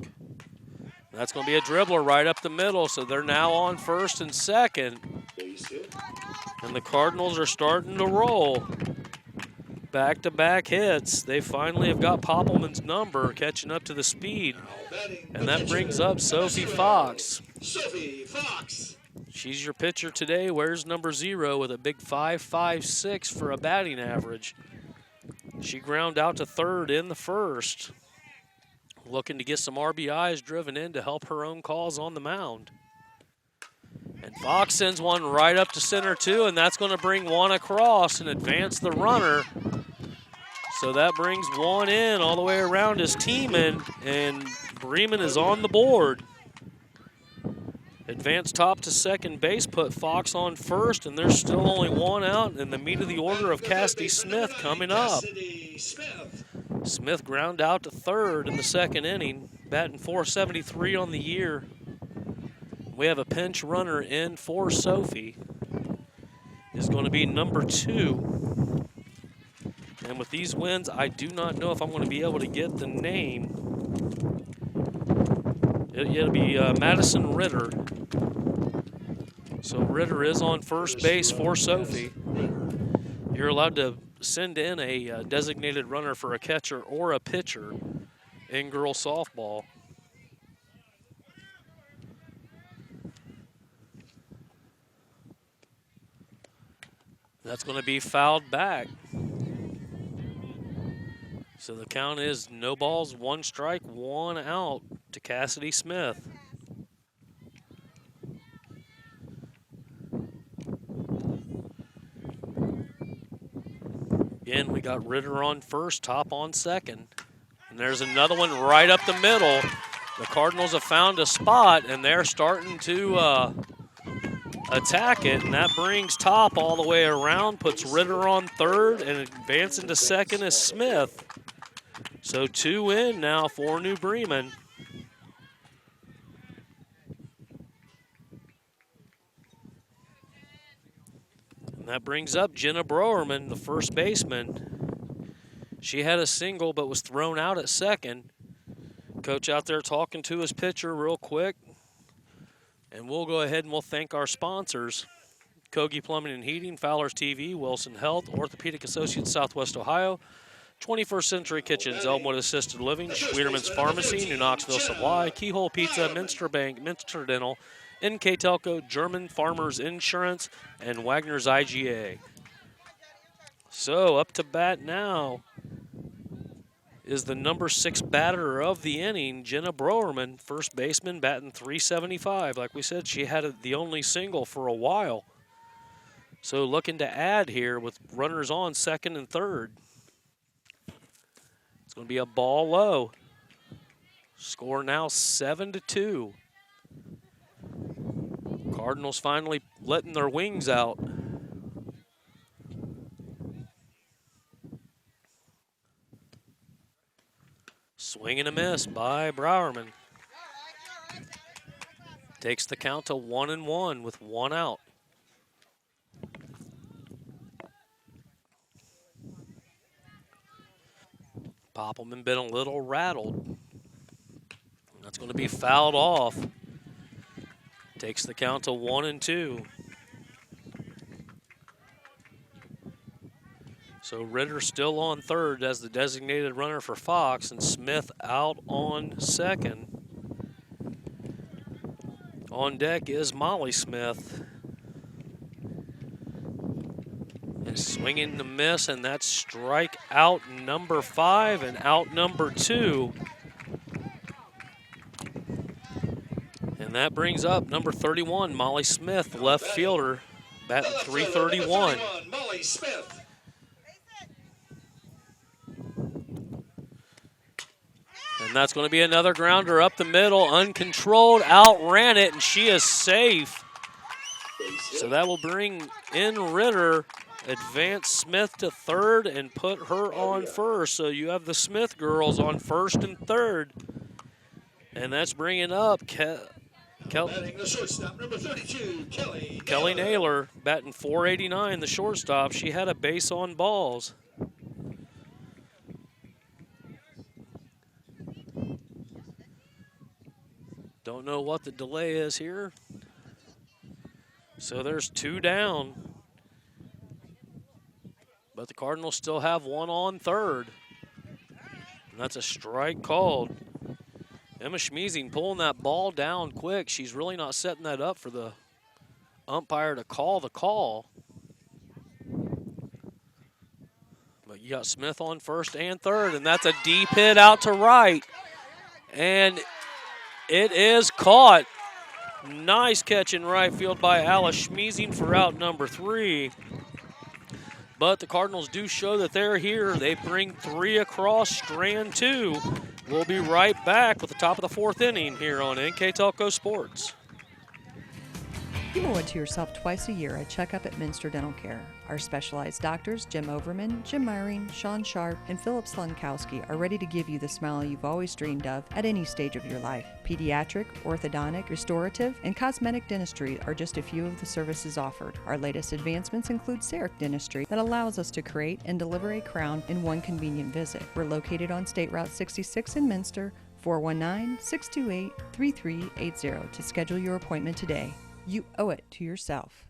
That's going to be a dribbler right up the middle, so they're now on first and second. And the Cardinals are starting to roll. Back-to-back hits. They finally have got Poppelman's number, catching up to the speed. And that brings up Sophie Foxx. Sophie Foxx. She's your pitcher today, wears number 0 with a big 5.56 for a batting average. She ground out to third in the first. Looking to get some RBIs driven in to help her own cause on the mound. And Fox sends one right up to center too, and that's going to bring one across and advance the runner. So that brings one in all the way around his Tiemann, and Bremen is on the board. Advance top to second base, put Fox on first, and there's still only one out, and the meat of the order of Cassidy Smith coming up. Smith ground out to third in the second inning, batting .473 on the year. We have a pinch runner in for Sophie. Is going to be number 2. And with these wins, I do not know if I'm going to be able to get the name. It'll be Madison Ritter. So Ritter is on first base for Sophie. You're allowed to send in a designated runner for a catcher or a pitcher in girls softball. That's going to be fouled back. So the count is no balls, 1 strike, 1 out to Cassidy Smith. Again, we got Ritter on first, Top on second. And there's another one right up the middle. The Cardinals have found a spot, and they're starting to attack it, and that brings Top all the way around, puts Ritter on third, and advancing to second is Smith. So 2 in now for New Bremen. And that brings up Jenna Broerman, the first baseman. She had a single but was thrown out at second. Coach out there talking to his pitcher real quick. And we'll go ahead and we'll thank our sponsors. Kogi Plumbing and Heating, Fowler's TV, Wilson Health, Orthopedic Associates, Southwest Ohio, 21st Century Kitchens, Elmwood Assisted Living, Schwieterman's Pharmacy, New Knoxville Supply, Keyhole Pizza, Minster Bank, Minster Dental, NKTelco, German Farmers Insurance, and Wagner's IGA. So up to bat now is the number 6 batter of the inning, Jenna Broerman, first baseman, batting .375. Like we said, she had the only single for a while. So looking to add here with runners on second and third. It's going to be a ball low. Score now 7-2. Cardinals finally letting their wings out. Swing and a miss by Browerman. Takes the count to 1-1 with one out. Poppelman been a little rattled. That's going to be fouled off. Takes the count to 1-2. So Ritter still on third as the designated runner for Fox, and Smith out on second. On deck is Molly Smith. And swinging the miss, and that's strike out number 5 and out number 2. And that brings up number 31, Molly Smith, left fielder, batting .331. Molly Smith. And that's going to be another grounder up the middle, uncontrolled, outran it, and she is safe. So that will bring in Ritter, advance Smith to third, and put her on first. So you have the Smith girls on first and third. And that's bringing up Batting the shortstop, number 32, Kelly Naylor, batting .489, the shortstop. She had a base on balls. Don't know what the delay is here. So there's 2 down. But the Cardinals still have 1 on third. And that's a strike called. Emma Schmeezing pulling that ball down quick. She's really not setting that up for the umpire to call the call. But you got Smith on first and third, and that's a deep hit out to right. And it is caught. Nice catch in right field by Alice Schmeezing for out number 3. But the Cardinals do show that they're here. They bring 3 across strand 2. We'll be right back with the top of the 4th inning here on NKTelco Sports. You owe it to yourself twice a year a checkup at Minster Dental Care. Our specialized doctors, Jim Overman, Jim Myring, Sean Sharp, and Philip Slunkowski, are ready to give you the smile you've always dreamed of at any stage of your life. Pediatric, orthodontic, restorative, and cosmetic dentistry are just a few of the services offered. Our latest advancements include CEREC dentistry that allows us to create and deliver a crown in one convenient visit. We're located on State Route 66 in Minster, 419-628-3380 to schedule your appointment today. You owe it to yourself.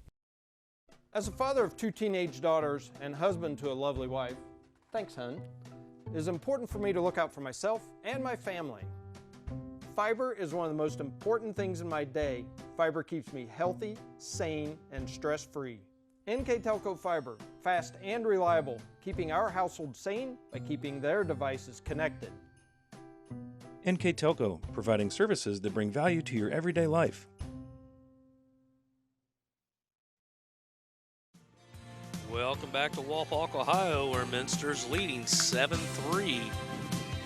As a father of 2 teenage daughters and husband to a lovely wife, thanks, hun, it is important for me to look out for myself and my family. Fiber is one of the most important things in my day. Fiber keeps me healthy, sane, and stress-free. NKTelco Fiber, fast and reliable, keeping our household sane by keeping their devices connected. NKTelco, providing services that bring value to your everyday life. Welcome back to Walpock, Ohio, where Minster's leading 7-3.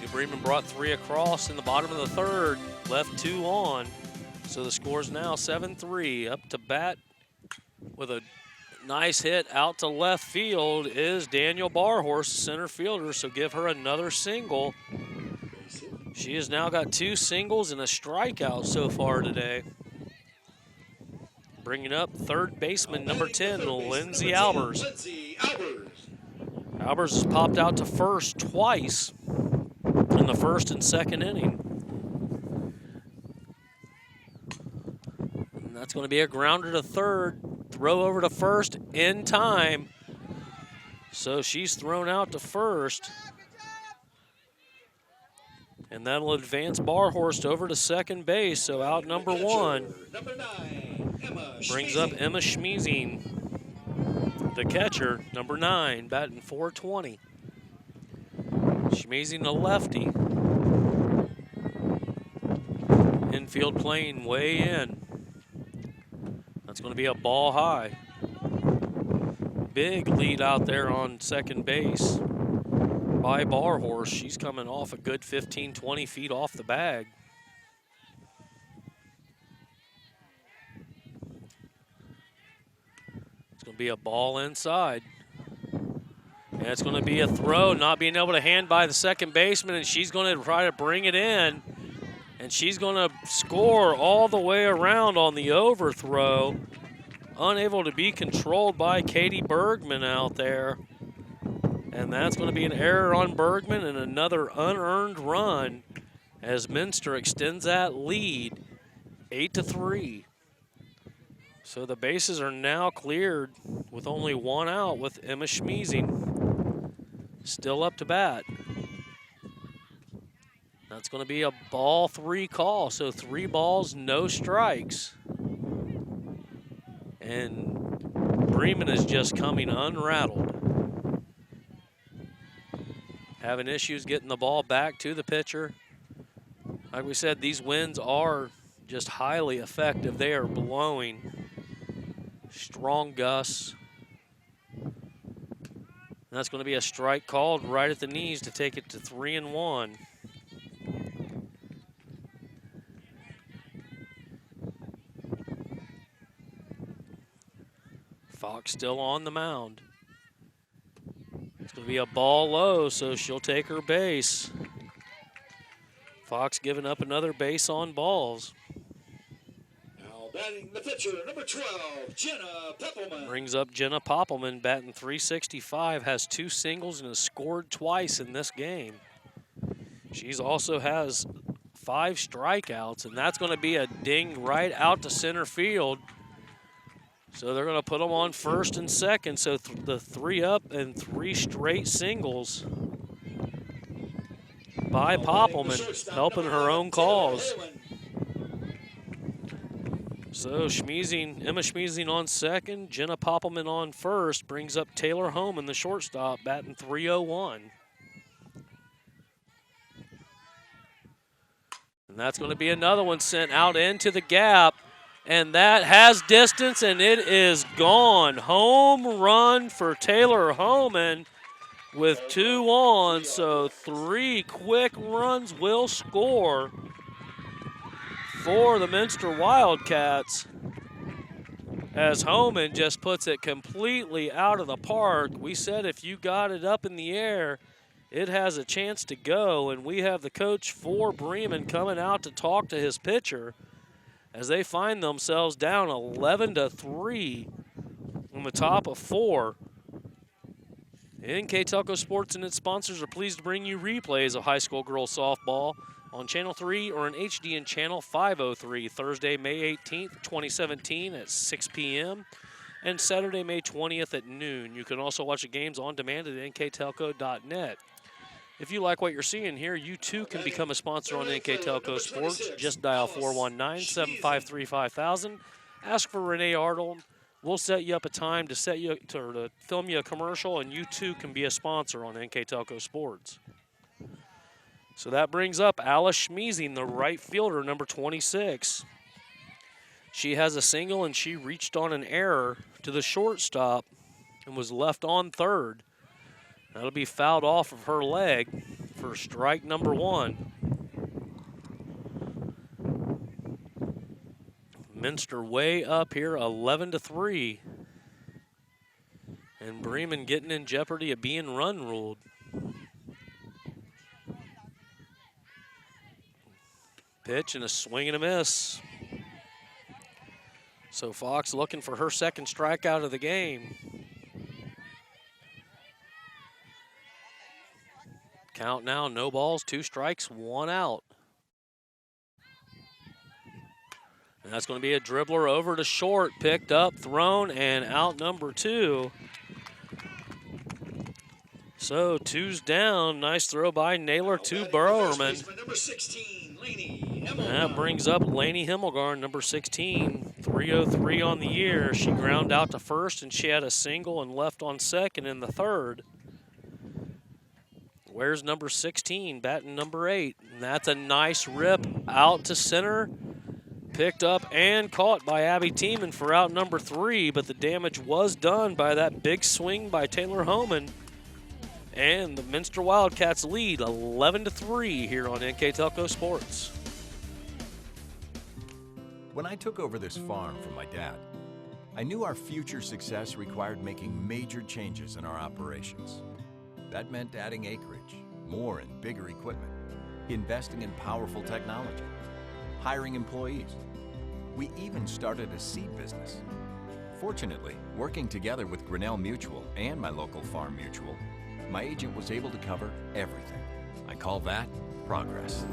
New Bremen brought 3 across in the bottom of the 3rd, left 2 on. So the score's now 7-3. Up to bat with a nice hit out to left field is Daniel Barhorse, center fielder, so give her another single. She has now got 2 singles and a strikeout so far today. Bringing up third baseman number 10, Lindsey Albers. Albers has popped out to first twice in the 1st and 2nd inning. And that's going to be a grounder to third, throw over to first in time. So she's thrown out to first. And that'll advance Barhorst over to second base, so out number 1. Number 9. Brings up Emma Schmeezing, the catcher, number 9, batting .420. Schmeezing, the lefty. Infield playing way in. That's going to be a ball high. Big lead out there on second base by Barhorse. She's coming off a good 15, 20 feet off the bag. going to be a ball inside. And it's going to be a throw, not being able to hand by the second baseman, and she's going to try to bring it in. And she's going to score all the way around on the overthrow. Unable to be controlled by Katie Bergman out there. And that's going to be an error on Bergman and another unearned run as Minster extends that lead 8-3. So the bases are now cleared with only one out with Emma Schmeezing still up to bat. That's going to be a ball 3 call, so 3 balls, no strikes. And Bremen is just coming unrattled. Having issues getting the ball back to the pitcher. Like we said, these winds are just highly effective. They are blowing strong gusts. And that's going to be a strike called right at the knees to take it to 3-1. Fox still on the mound. It's going to be a ball low, so she'll take her base. Fox giving up another base on balls. Now batting the pitcher, number 12, Jenna Peppelman. Brings up Jenna Poppelman, batting .365, has 2 singles and has scored twice in this game. She's also has 5 strikeouts, and that's going to be a ding right out to center field. So they're going to put them on first and second. So the 3 up and 3 straight singles by Poppelman, helping her own cause. So Emma Schmeezing on second, Jenna Poppelman on first, brings up Taylor Homan, the shortstop, batting .301. And that's going to be another one sent out into the gap. And that has distance, and it is gone. Home run for Taylor Homan with 2 on, so 3 quick runs will score for the Minster Wildcats as Homan just puts it completely out of the park. We said if you got it up in the air, it has a chance to go, and we have the coach for Bremen coming out to talk to his pitcher as they find themselves down 11-3 on the top of 4. NKTelco Sports and its sponsors are pleased to bring you replays of high school girls softball on Channel 3 or in HD in Channel 503, Thursday, May 18th, 2017 at 6 p.m. and Saturday, May 20th at noon. You can also watch the games on demand at nktelco.net. If you like what you're seeing here, you too can become a sponsor on NKTelco Sports. Just dial 419-753-5000. Ask for Renee Arnold. We'll set you up a time to film you a commercial, and you too can be a sponsor on NKTelco Sports. So that brings up Alice Schmeezing, the right fielder, number 26. She has a single, and she reached on an error to the shortstop and was left on third. That'll be fouled off of her leg for strike number 1. Minster way up here, 11-3. And Bremen getting in jeopardy of being run ruled. Pitch and a swing and a miss. So Fox looking for her second strikeout of the game. Count now, no balls, 2 strikes, 1 out. And that's going to be a dribbler over to short, picked up, thrown, and out number 2. So 2's down. Nice throw by Naylor to Burrowman. That brings up Lainey Himmelgarn, number 16, 303 on the year. She ground out to first, and she had a single and left on second in the third. Where's number 16, batting number 8? And that's a nice rip out to center. Picked up and caught by Abby Tiemann for out number 3, but the damage was done by that big swing by Taylor Homan. And the Minster Wildcats lead 11-3 here on NKTelco Sports. When I took over this farm from my dad, I knew our future success required making major changes in our operations. That meant adding acreage, more and bigger equipment, investing in powerful technology, hiring employees. We even started a seed business. Fortunately, working together with Grinnell Mutual and my local farm mutual, my agent was able to cover everything. I call that progress.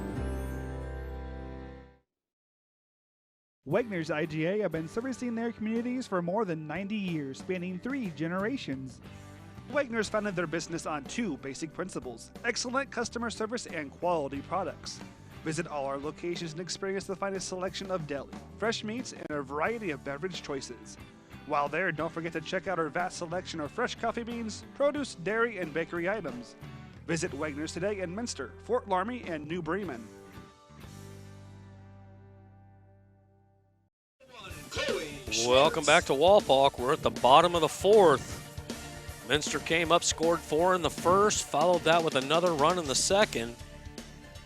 Wegner's IGA have been servicing their communities for more than 90 years, spanning 3 generations. Wegner's founded their business on 2 basic principles: excellent customer service and quality products. Visit all our locations and experience the finest selection of deli, fresh meats, and a variety of beverage choices. While there, don't forget to check out our vast selection of fresh coffee beans, produce, dairy, and bakery items. Visit Wegner's today in Minster, Fort Laramie, and New Bremen. Welcome back to Walpock. We're at the bottom of the 4th. Minster came up, scored 4 in the first, followed that with another run in the second.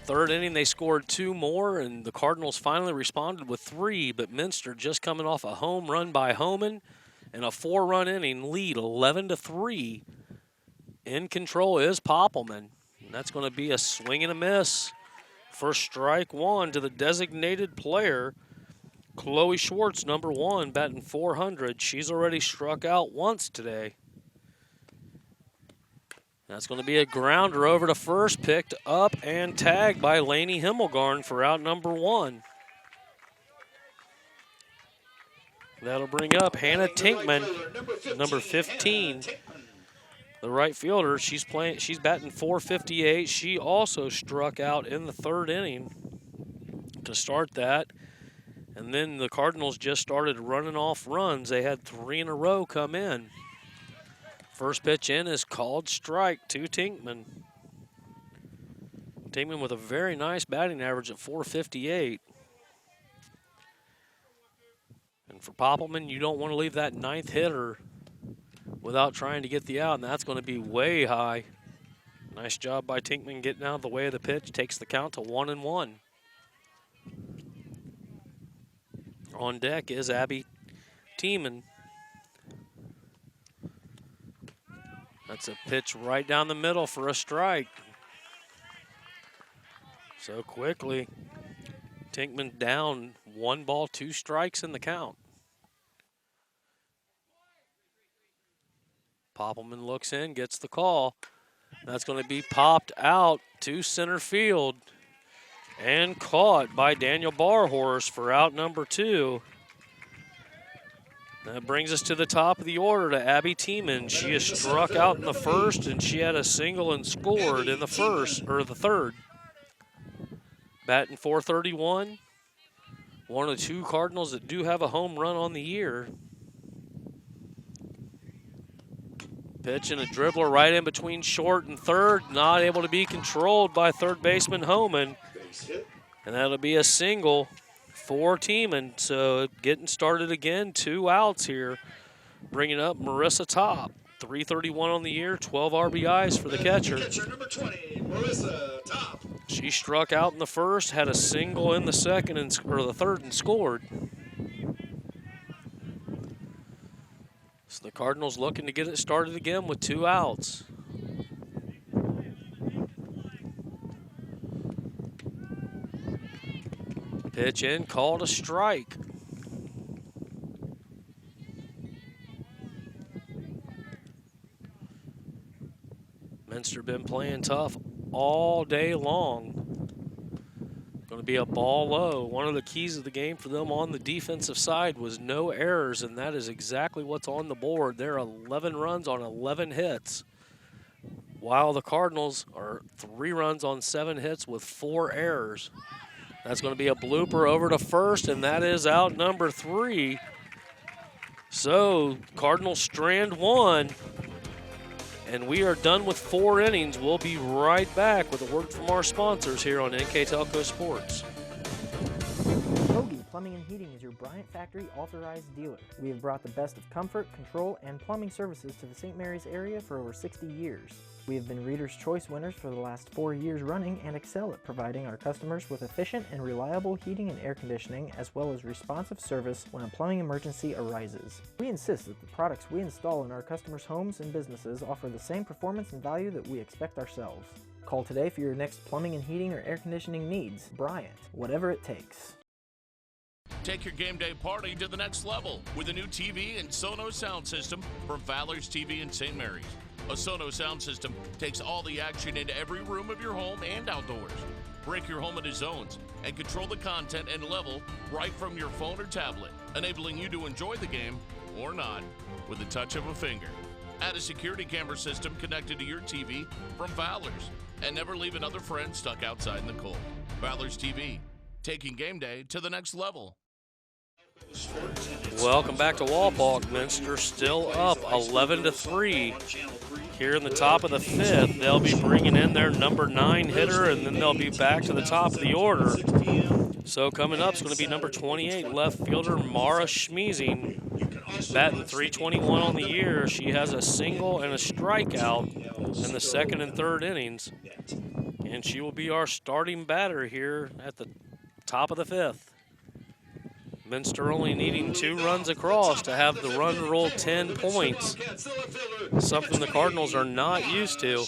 Third inning, they scored 2 more, and the Cardinals finally responded with 3, but Minster just coming off a home run by Homan and a 4-run inning lead, 11-3. In control is Poppelman. And that's going to be a swing and a miss for strike 1 to the designated player, Chloe Schwartz, number 1, batting .400. She's already struck out once today. That's going to be a grounder over to first, picked up and tagged by Lainey Himmelgarn for out number 1. That'll bring up Hannah Tinkman, number 15. The right fielder, she's batting .458. She also struck out in the 3rd inning to start that. And then the Cardinals just started running off runs. They had 3 in a row come in. First pitch in is called strike to Tinkman. Tinkman with a very nice batting average at .458. And for Poppelman, you don't want to leave that 9th hitter without trying to get the out, and that's going to be way high. Nice job by Tinkman getting out of the way of the pitch. Takes the count to 1-1. On deck is Abby Tiemann. That's a pitch right down the middle for a strike. So quickly, Tinkman down 1 ball, 2 strikes in the count. Poppelman looks in, gets the call. That's going to be popped out to center field and caught by Daniel Barhorse for out number 2. That brings us to the top of the order to Abby Tiemann. She has struck out in the first, and she had a single and scored in the the 3rd. Batting .431. One of the 2 Cardinals that do have a home run on the year. Pitch and a dribbler right in between short and third, not able to be controlled by third baseman Homan. And that'll be a single for Tiemann. So getting started again, 2 outs here. Bringing up Marissa Top. .331 on the year, 12 RBIs for the catcher. Number 20, Marissa Top. She struck out in the first, had a single in the second or the third and scored. So the Cardinals looking to get it started again with 2 outs. Pitch in, called a strike. Minster been playing tough all day long. Going to be a ball low. One of the keys of the game for them on the defensive side was no errors, and that is exactly what's on the board. They're 11 runs on 11 hits, while the Cardinals are 3 runs on 7 hits with 4 errors. That's going to be a blooper over to first, and that is out number 3. So Cardinals strand 1. And we are done with 4 innings. We'll be right back with a word from our sponsors here on NKTelco Sports. Hoagie Plumbing and Heating is your Bryant Factory authorized dealer. We have brought the best of comfort, control, and plumbing services to the St. Mary's area for over 60 years. We have been Reader's Choice winners for the last 4 years running and excel at providing our customers with efficient and reliable heating and air conditioning, as well as responsive service when a plumbing emergency arises. We insist that the products we install in our customers' homes and businesses offer the same performance and value that we expect ourselves. Call today for your next plumbing and heating or air conditioning needs. Bryant, whatever it takes. Take your game day party to the next level with a new TV and Sonos sound system from Valor's TV in St. Mary's. A Sonos sound system takes all the action into every room of your home and outdoors. Break your home into zones and control the content and level right from your phone or tablet, enabling you to enjoy the game, or not, with the touch of a finger. Add a security camera system connected to your TV from Valor's, and never leave another friend stuck outside in the cold. Valor's TV, taking game day to the next level. Welcome back to Walpole. Minster still up 11-3 here in the top of the fifth. They'll be bringing in their number 9 hitter, and then they'll be back to the top of the order. So coming up is going to be number 28 left fielder Mara Schmeezing, batting .321 on the year. She has a single and a strikeout in the second and third innings, and she will be our starting batter here at the top of the fifth. Minster only needing 2 runs across to have the run rule 10 points, something the Cardinals are not used to.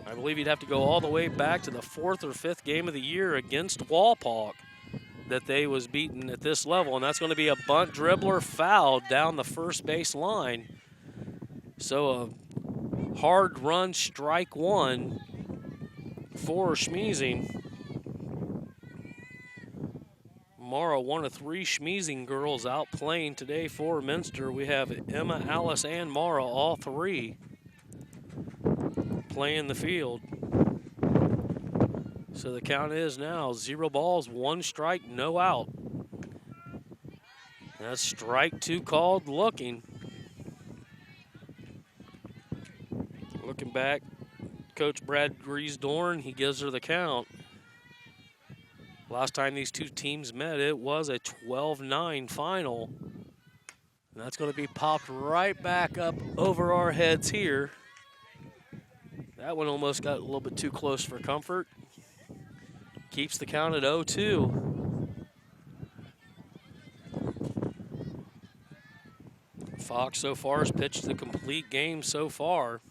I believe you'd have to go all the way back to the 4th or 5th game of the year against Walpole that they was beaten at this level, and that's going to be a bunt dribbler foul down the first base line. So a hard run, strike 1 for Schmeezing. Mara, one of 3 Schmeezing girls out playing today for Minster. We have Emma, Alice, and Mara, all 3 playing the field. So the count is now 0 balls, 1 strike, no out. That's strike 2 called looking. Looking back, Coach Brad Griesdorn, he gives her the count. Last time these 2 teams met, it was a 12-9 final. And that's going to be popped right back up over our heads here. That one almost got a little bit too close for comfort. Keeps the count at 0-2. Fox so far has pitched the complete game so far.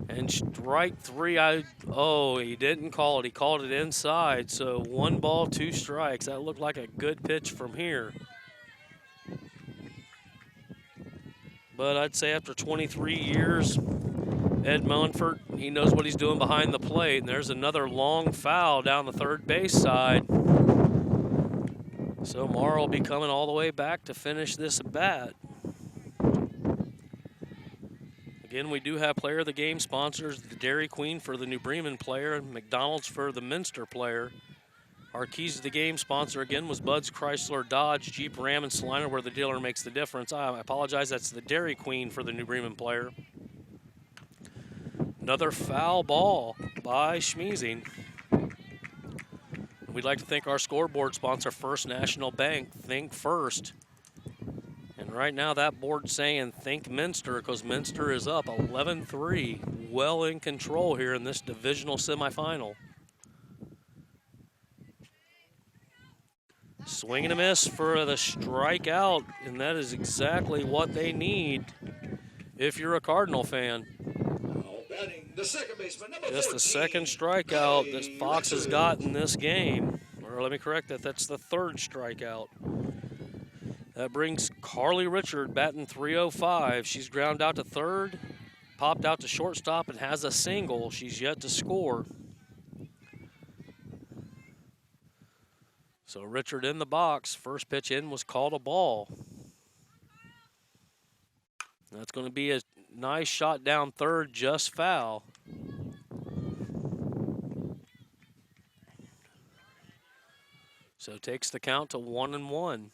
And strike 3, he didn't call it. He called it inside. So 1 ball, 2 strikes. That looked like a good pitch from here. But I'd say after 23 years, Ed Munford, he knows what he's doing behind the plate. And there's another long foul down the third base side. So Mara will be coming all the way back to finish this at bat. Again, we do have player of the game sponsors, the Dairy Queen for the New Bremen player and McDonald's for the Minster player. Our keys to the game sponsor again was Bud's Chrysler Dodge Jeep Ram and Salina, where the dealer makes the difference. I apologize, that's the Dairy Queen for the New Bremen player. Another foul ball by Schmeezing. We'd like to thank our scoreboard sponsor, First National Bank. Think first. And right now that board's saying think Minster, because Minster is up 11-3, well in control here in this divisional semifinal. Swing and a miss for the strikeout, and that is exactly what they need if you're a Cardinal fan. Just the second strikeout that Fox has got in this game. Or let me correct that, that's the 3rd strikeout. That brings Carly Richard batting .305. She's ground out to 3rd, popped out to shortstop, and has a single. She's yet to score. So Richard in the box. First pitch in was called a ball. That's going to be a nice shot down 3rd, just foul. So takes the count to 1-1.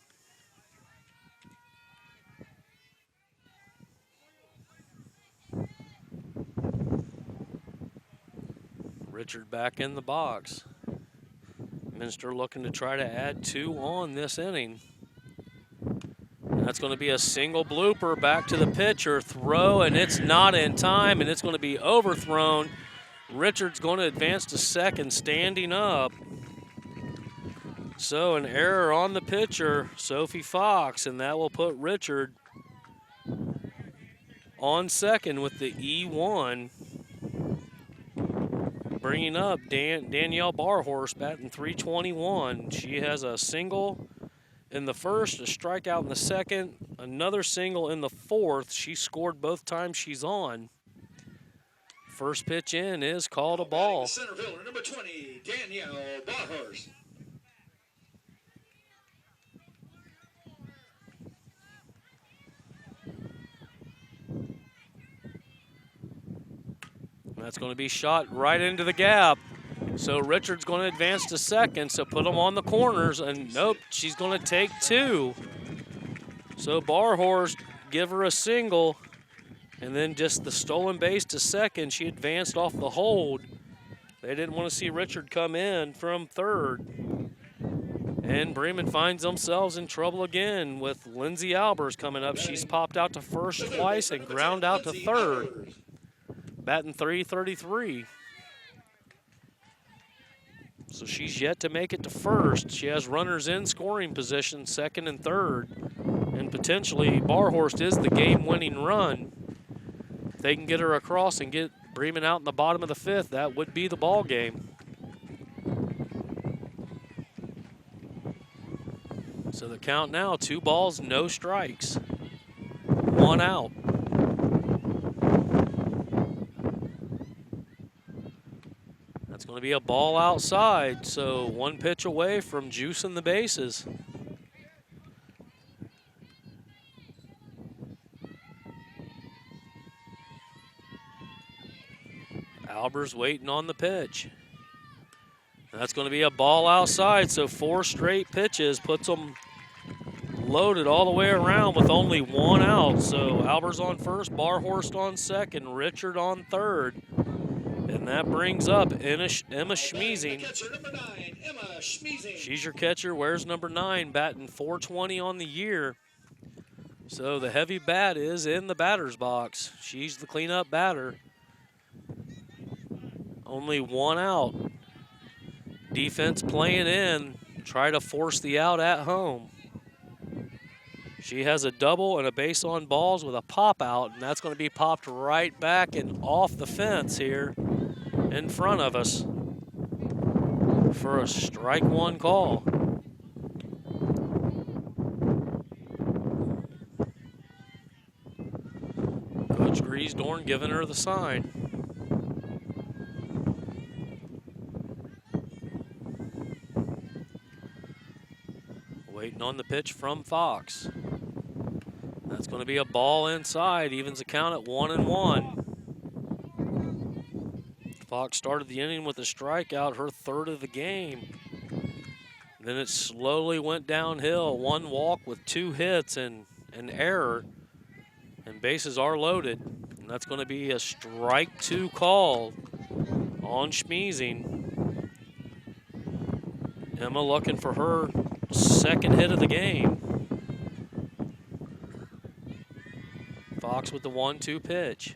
Richard back in the box. Minster looking to try to add 2 on this inning. That's going to be a single blooper back to the pitcher. Throw, and it's not in time, and it's going to be overthrown. Richard's going to advance to second, standing up. So an error on the pitcher, Sophie Foxx, and that will put Richard on second with the E1. Bringing up Danielle Barhorse, batting .321. She has a single in the first, a strikeout in the second, another single in the fourth. She scored both times she's on. First pitch in is called a ball. Center fielder, number 20, Danielle Barhorse. That's going to be shot right into the gap. So Richard's going to advance to second, so put him on the corners, and nope, she's going to take 2. So Barhorse give her a single, and then just the stolen base to second. She advanced off the hold. They didn't want to see Richard come in from third. And Bremen finds themselves in trouble again with Lindsey Albers coming up. She's popped out to first twice and ground out to third. Batting .333. So she's yet to make it to first. She has runners in scoring position, second and third. And potentially Barhorst is the game-winning run. If they can get her across and get Bremen out in the bottom of the fifth, that would be the ball game. So the count now, 2 balls, no strikes. 1 out. That's going to be a ball outside, so 1 pitch away from juicing the bases. Albers waiting on the pitch. That's going to be a ball outside, so 4 straight pitches puts them loaded all the way around with only 1 out. So Albers on first, Barhorst on second, Richard on third. And that brings up Emma Schmeezing. She's your catcher. Where's number 9? Batting .420 on the year. So the heavy bat is in the batter's box. She's the cleanup batter. Only 1 out. Defense playing in. Try to force the out at home. She has a double and a base on balls with a pop out, and that's going to be popped right back and off the fence here in front of us for a strike 1 call. Coach Griesdorn giving her the sign. Waiting on the pitch from Fox. That's going to be a ball inside, evens the count at 1-1. Fox started the inning with a strikeout, her 3rd of the game. Then it slowly went downhill. 1 walk with 2 hits and an error. And bases are loaded. And that's going to be a strike 2 call on Schmeezing. Emma looking for her 2nd hit of the game. Fox with the 1-2 pitch.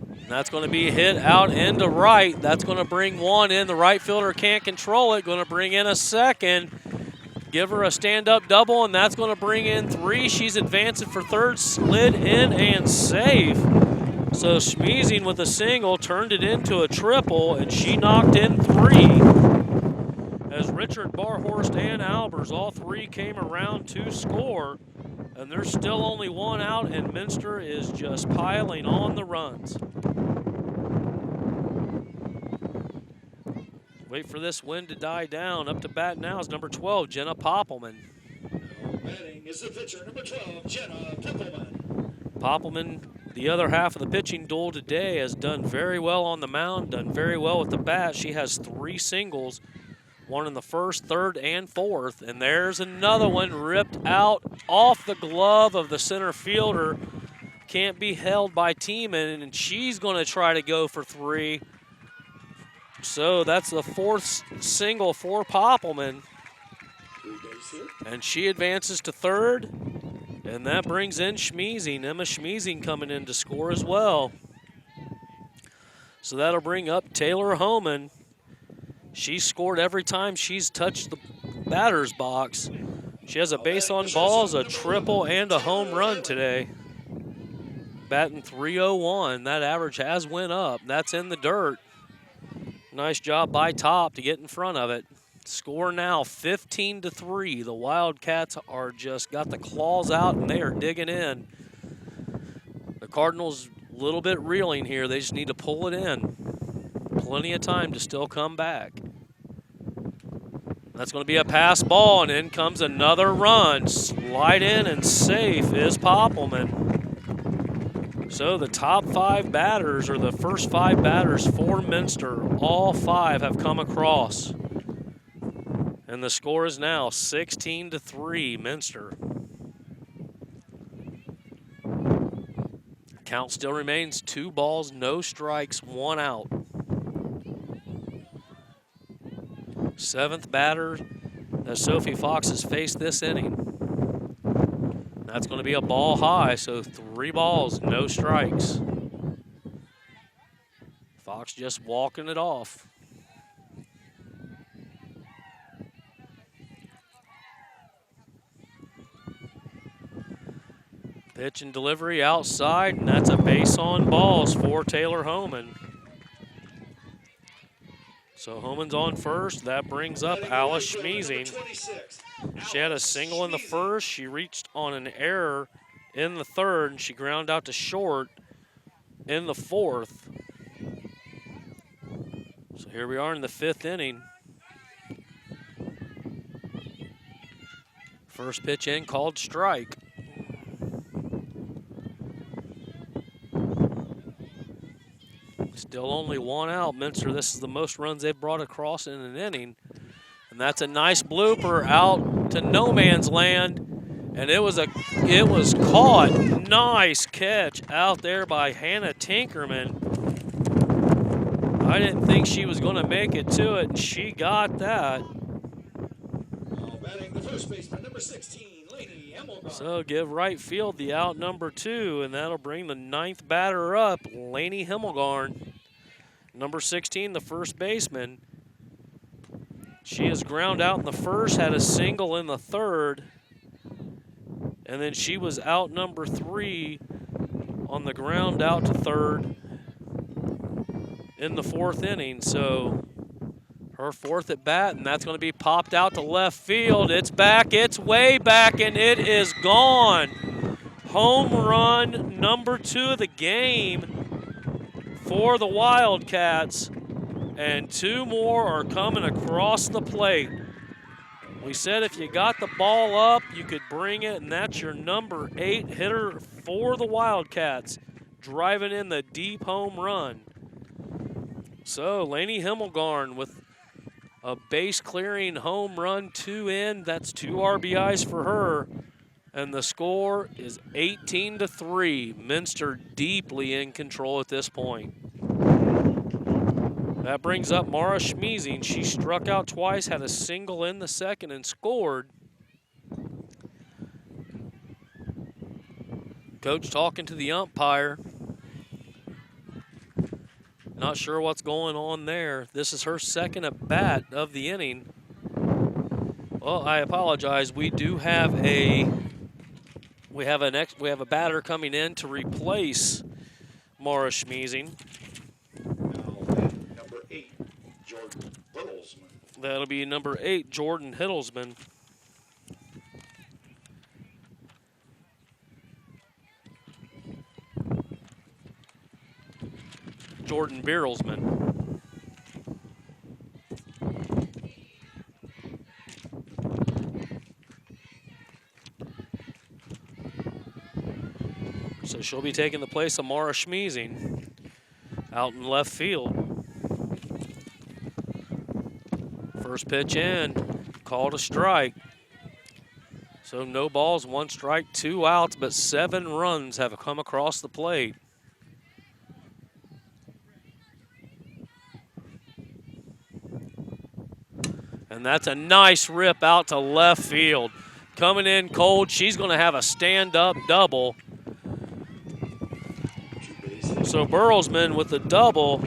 And that's going to be hit out into right. That's going to bring 1 in. The right fielder can't control it. Going to bring in a second. Give her a stand-up double, and that's going to bring in 3. She's advancing for third. Slid in and safe. So Schmeezing with a single turned it into a triple, and she knocked in 3. As Richard, Barhorst, and Albers, all 3 came around to score. And there's still only 1 out, and Minster is just piling on the runs. Wait for this wind to die down. Up to bat now is number 12, Jenna Poppelman. Batting is the pitcher, number 12, Jenna Poppelman. Poppelman, the other half of the pitching duel today, has done very well on the mound, done very well with the bat. She has 3 singles. 1 in the 1st, 3rd, and 4th. And there's another one ripped out off the glove of the center fielder. Can't be held by Tiemann, and she's going to try to go for 3. So that's the fourth single for Poppelman. And she advances to third. And that brings in Schmeezing. Emma Schmeezing coming in to score as well. So that'll bring up Taylor Homan. She's scored every time she's touched the batter's box. She has a base on balls, a triple, and a home run today. Batting .301. That average has went up. That's in the dirt. Nice job by Top to get in front of it. Score now 15-3. The Wildcats are just got the claws out and they are digging in. The Cardinals a little bit reeling here. They just need to pull it in. Plenty of time to still come back. That's going to be a pass ball, and in comes another run. Slide in and safe is Poppelman. So the top 5 batters, or the first 5 batters for Minster, all 5 have come across. And the score is now 16-3, Minster. Count still remains 2 balls, no strikes, 1 out. 7th batter that Sophie Foxx has faced this inning. That's going to be a ball high, so 3 balls, no strikes. Foxx just walking it off. Pitch and delivery outside, and that's a base on balls for Taylor Homan. So Homan's on first. That brings up Alice Schmeezing. She had a single in the first. She reached on an error in the third, and she ground out to short in the fourth. So here we are in the 5th inning. First pitch in, called strike. Still only 1 out. Minster, this is the most runs they've brought across in an inning. And that's a nice blooper out to no man's land. And it was caught. Nice catch out there by Hannah Tinkman. I didn't think she was going to make it to it, and she got that. Batting the first baseman, number 16, Lainey Himmelgarn. So give right field the out number 2, and that'll bring the 9th batter up, Lainey Himmelgarn. Number 16, the first baseman. She has ground out in the first, had a single in the third, and then she was out number 3 on the ground out to third in the 4th inning. So her 4th at bat, and that's going to be popped out to left field. It's back, it's way back, and it is gone. Home run number 2 of the game for the Wildcats, and 2 more are coming across the plate. We said if you got the ball up, you could bring it, and that's your number 8 hitter for the Wildcats, driving in the deep home run. So Lainey Himmelgarn with a base-clearing home run, 2 in. That's 2 RBIs for her. And the score is 18-3. Minster deeply in control at this point. That brings up Mara Schmeezing. She struck out twice, had a single in the second, and scored. Coach talking to the umpire. Not sure what's going on there. This is her 2nd at bat of the inning. Well, I apologize. We do have a batter coming in to replace Mara Schmeezing. Number 8, Jordan Hiddlesman. That'll be number 8, Jordan Hiddlesman. Jordan Birelsman. So she'll be taking the place of Mara Schmeezing out in left field. First pitch in, called a strike. So no balls, 1 strike, 2 outs, but 7 runs have come across the plate. And that's a nice rip out to left field. Coming in cold, she's going to have a stand-up double. So Burlesman with the double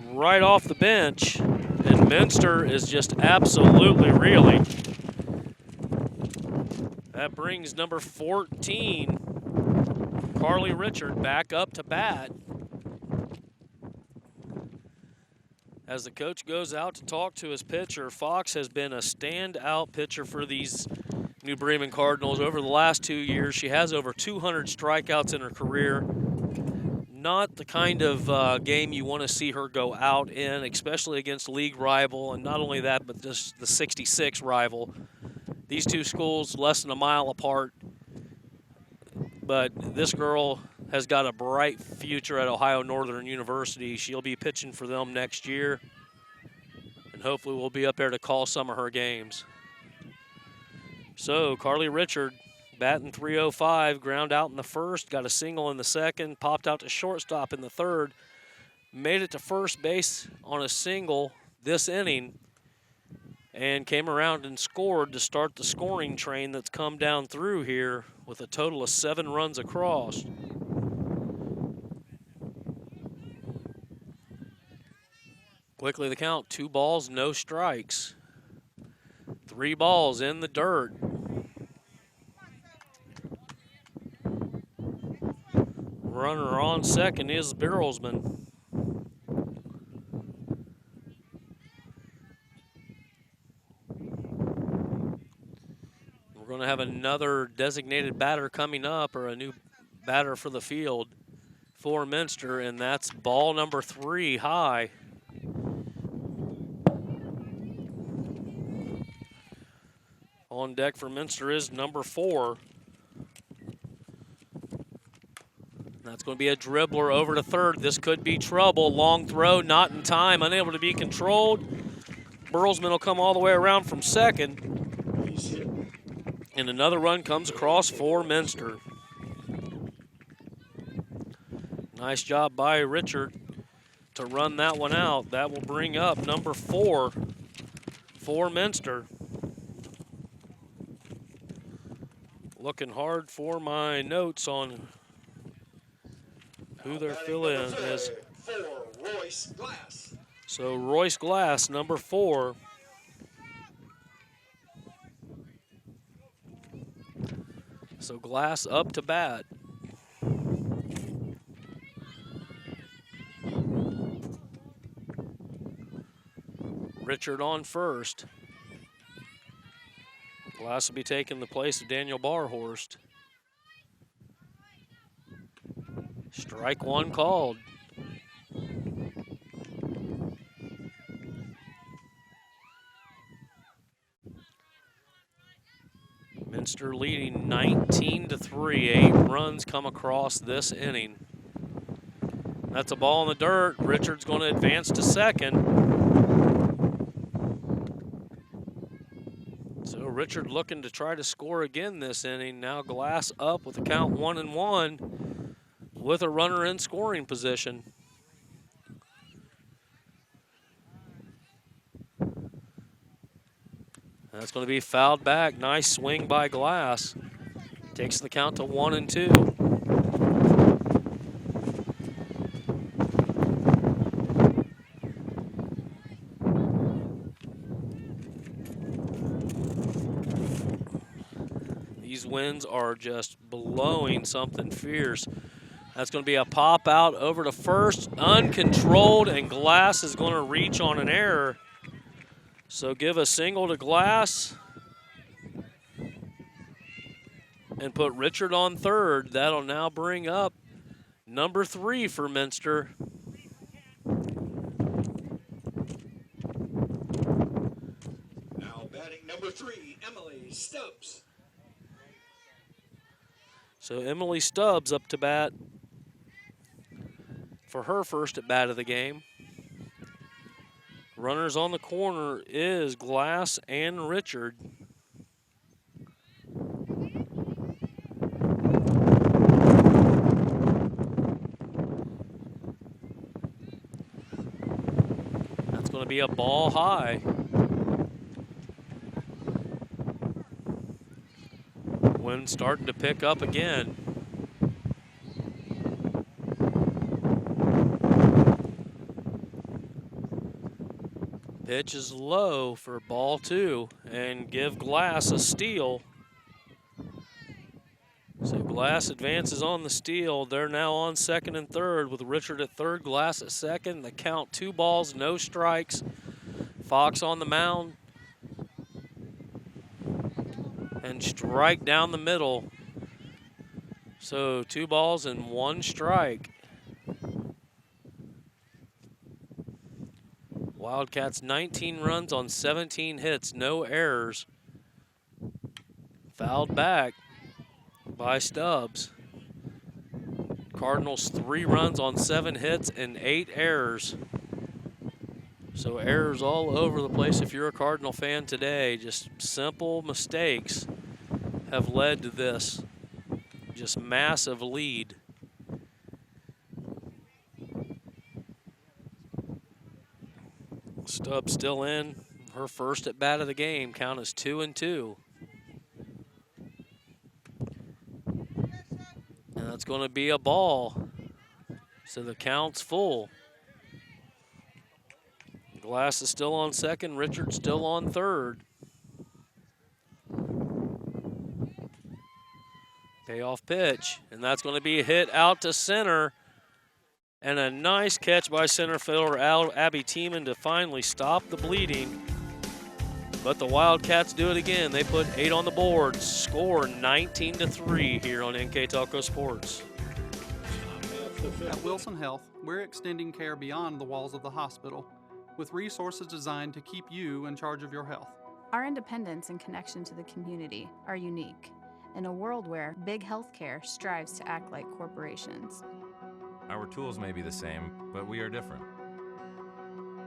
right off the bench, and Minster is just absolutely reeling. That brings number 14, Carly Richard, back up to bat. As the coach goes out to talk to his pitcher, Fox has been a standout pitcher for these New Bremen Cardinals over the last 2 years. She has over 200 strikeouts in her career. Not the kind of game you want to see her go out in, especially against league rival, and not only that, but just the 66 rival. These two schools less than a mile apart, but this girl has got a bright future at Ohio Northern University. She'll be pitching for them next year, and hopefully we'll be up there to call some of her games. So Carly Richard, batting .305, ground out in the first, got a single in the second, popped out to shortstop in the third, made it to first base on a single this inning, and came around and scored to start the scoring train that's come down through here with a total of 7 runs across. Quickly the count, 2 balls, no strikes. 3 balls in the dirt. Runner on second is Burlesman. We're going to have another designated batter coming up, or a new batter for the field for Minster, and that's ball number 3 high. On deck for Minster is number 4. That's going to be a dribbler over to third. This could be trouble. Long throw, not in time, unable to be controlled. Burlesman will come all the way around from second. And another run comes across for Minster. Nice job by Richard to run that one out. That will bring up number 4 for Minster. Looking hard for my notes on who their fill-in is. Royce Glass. So Royce Glass, number 4. So Glass up to bat. Richard on first. Glass will be taking the place of Daniel Barhorst. Strike 1 called. Minster leading 19-3. 8 runs come across this inning. That's a ball in the dirt. Richard's going to advance to second. So Richard looking to try to score again this inning. Now Glass up with the count 1-1 with a runner in scoring position. That's going to be fouled back. Nice swing by Glass. Takes the count to 1-2. These winds are just blowing something fierce. That's going to be a pop out over to first, uncontrolled, and Glass is going to reach on an error. So give a single to Glass and put Richard on third. That'll now bring up number 3 for Minster. Now batting number 3, Emily Stubbs. So Emily Stubbs up to bat for her first at bat of the game. Runners on the corner is Glass and Richard. That's going to be a ball high. run starting to pick up again. Pitch is low for ball 2 and give Glass a steal. So Glass advances on the steal. They're now on second and third with Richard at third, Glass at second. The count 2 balls, no strikes. Fox on the mound. And strike down the middle. So 2 balls and 1 strike. Wildcats 19 runs on 17 hits, no errors. Fouled back by Stubbs. Cardinals 3 runs on 7 hits and 8 errors. So errors all over the place if you're a Cardinal fan today. Just simple mistakes have led to this just massive lead. Stubbs still in. Her first at bat of the game. Count is 2-2. And that's going to be a ball. So the count's full. Glass is still on second. Richard's still on third. Payoff pitch. And that's going to be a hit out to center. And a nice catch by center fielder Abby Tiemann to finally stop the bleeding. But the Wildcats do it again. They put 8 on the board, score 19-3 here on NKTelco Sports. At Wilson Health, we're extending care beyond the walls of the hospital with resources designed to keep you in charge of your health. Our independence and connection to the community are unique in a world where big healthcare strives to act like corporations. Our tools may be the same, but we are different.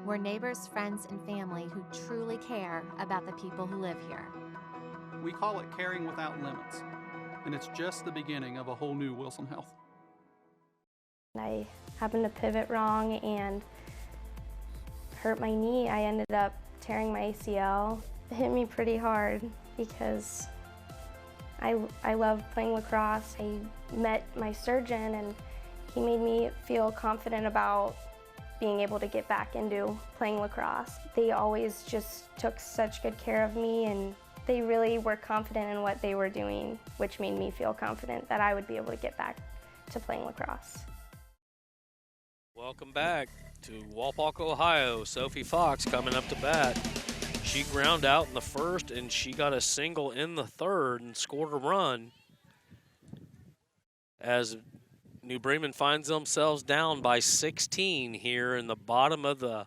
We're neighbors, friends, and family who truly care about the people who live here. We call it caring without limits, and it's just the beginning of a whole new Wilson Health. I happened to pivot wrong and hurt my knee. I ended up tearing my ACL. It hit me pretty hard because I love playing lacrosse. I met my surgeon and he made me feel confident about being able to get back into playing lacrosse. They always just took such good care of me and they really were confident in what they were doing, which made me feel confident that I would be able to get back to playing lacrosse. Welcome back to Walpock, Ohio. Sophie Foxx coming up to bat. She ground out in the first and she got a single in the third and scored a run. As New Bremen finds themselves down by 16 here in the bottom of the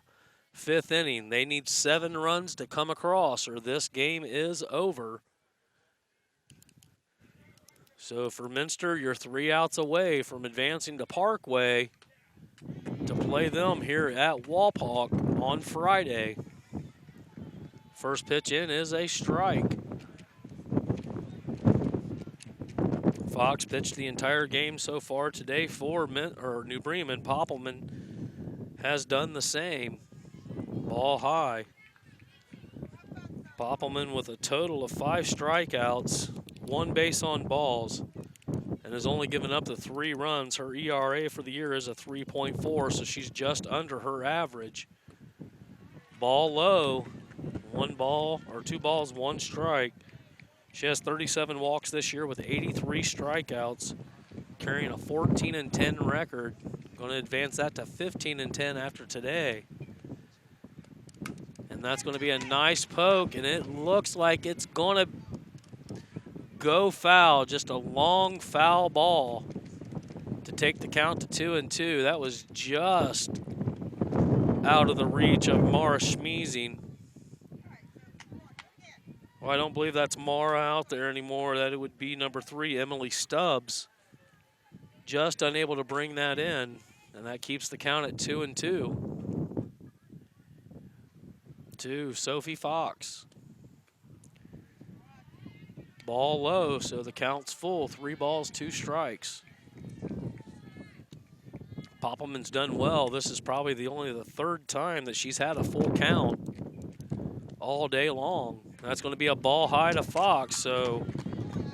5th inning. They need 7 runs to come across or this game is over. So for Minster, you're 3 outs away from advancing to Parkway to play them here at Walpock on Friday. First pitch in is a strike. Fox pitched the entire game so far today for New Bremen. Poppelman has done the same. Ball high. Poppelman with a total of 5 strikeouts, 1 base on balls, and has only given up the 3 runs. Her ERA for the year is a 3.4, so she's just under her average. Ball low. 2 balls, 1 strike. She has 37 walks this year with 83 strikeouts, carrying a 14-10 record. Going to advance that to 15-10 after today. And that's going to be a nice poke, and it looks like it's going to go foul. Just a long foul ball to take the count to 2-2. That was just out of the reach of Mara Schmeezing. Well, I don't believe that's Mara out there anymore. That it would be number 3, Emily Stubbs. Just unable to bring that in, and that keeps the count at 2-2. To Sophie Foxx. Ball low, so the count's full. 3 balls, 2 strikes. Poppelman's done well. This is probably only the 3rd time that she's had a full count all day long. That's going to be a ball high to Fox, so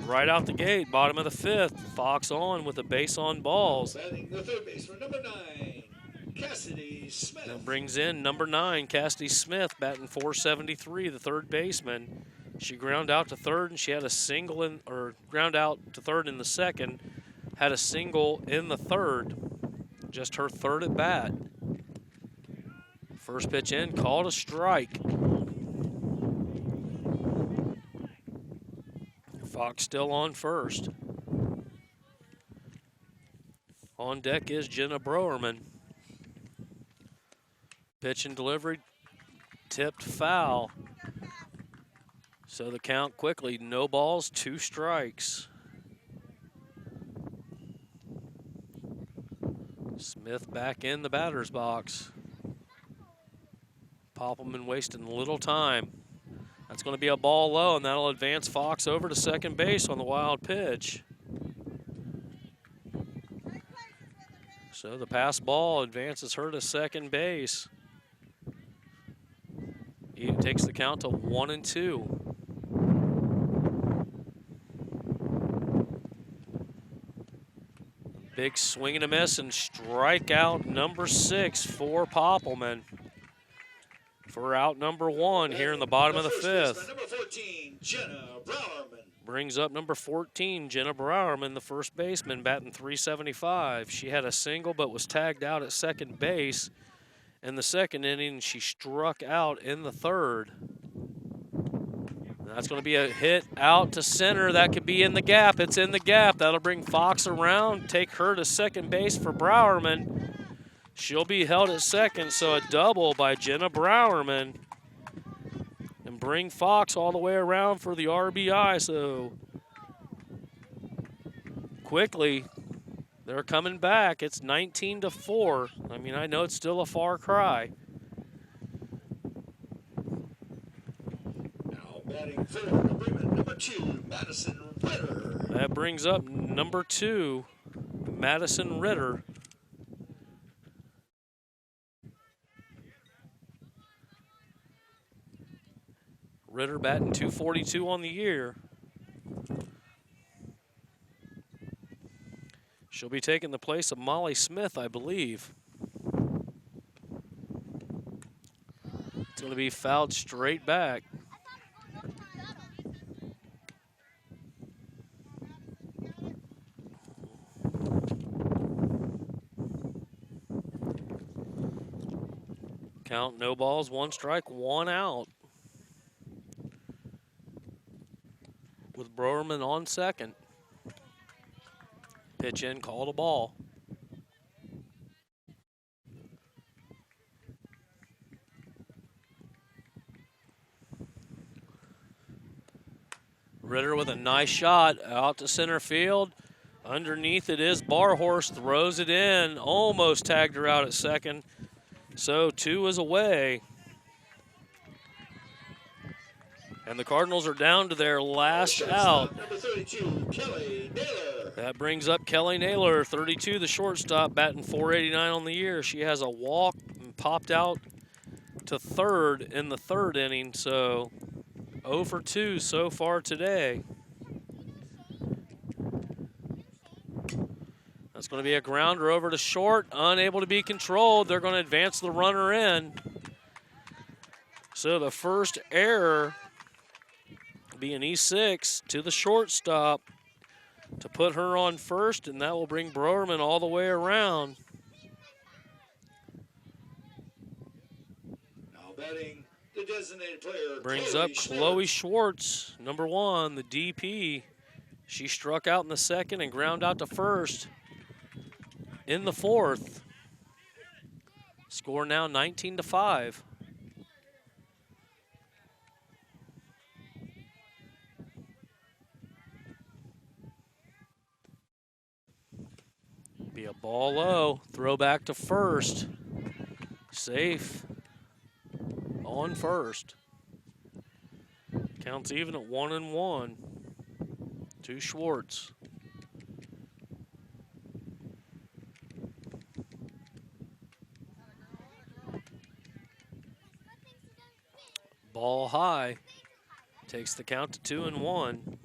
right out the gate, bottom of the fifth. Fox on with a base on balls. Batting the third baseman, number 9, Cassidy Smith. That brings in number 9, Cassidy Smith, batting .473, the third baseman. She ground out to third, and she had a single in, or ground out to third in the second, had a single in the third. Just her third at bat. First pitch in, called a strike. Fox still on first. On deck is Jenna Browerman. Pitch and delivery, tipped foul. So the count quickly, no balls, 2 strikes. Smith back in the batter's box. Poppelman wasting little time. That's going to be a ball low, and that'll advance Fox over to second base on the wild pitch. So the pass ball advances her to second base. It takes the count to 1-2. Big swing and a miss, and strikeout number 6 for Poppelman. For out number 1 here in the bottom of the fifth. Number 14, Jenna Browerman. Brings up number 14, Jenna Browerman, the first baseman, batting .375. She had a single but was tagged out at second base in the second inning. She struck out in the third. That's going to be a hit out to center. That could be in the gap. It's in the gap. That'll bring Fox around, take her to second base for Browerman. She'll be held at second, so a double by Jenna Browerman. And bring Fox all the way around for the RBI. So quickly, they're coming back. It's 19-4. I mean, I know it's still a far cry. Batting third, number 2, Madison Ritter. That brings up number 2, Madison Ritter. Ritter batting .242 on the year. She'll be taking the place of Molly Smith, I believe. It's going to be fouled straight back. Count, no balls, 1 strike, 1 out. With Browerman on second. Pitch in, called a ball. Ritter with a nice shot out to center field. Underneath it is Barhorse, throws it in, almost tagged her out at second. So 2 is away. And the Cardinals are down to their last out. Number 32, Kelly Naylor. That brings up Kelly Naylor, 32, the shortstop, batting .489 on the year. She has a walk and popped out to third in the third inning, so 0 for 2 so far today. That's going to be a grounder over to short, unable to be controlled. They're going to advance the runner in. So the first error will be an E6 to the shortstop to put her on first, and that will bring Browerman all the way around. Now batting the designated player. Brings up Chloe Schwartz, number 1, the DP. She struck out in the second and ground out to first in the fourth. Score now 19-5. Be a ball low, throw back to first. Safe on first. Counts even at 1-1 to Schwartz. Ball high, takes the count to 2-1.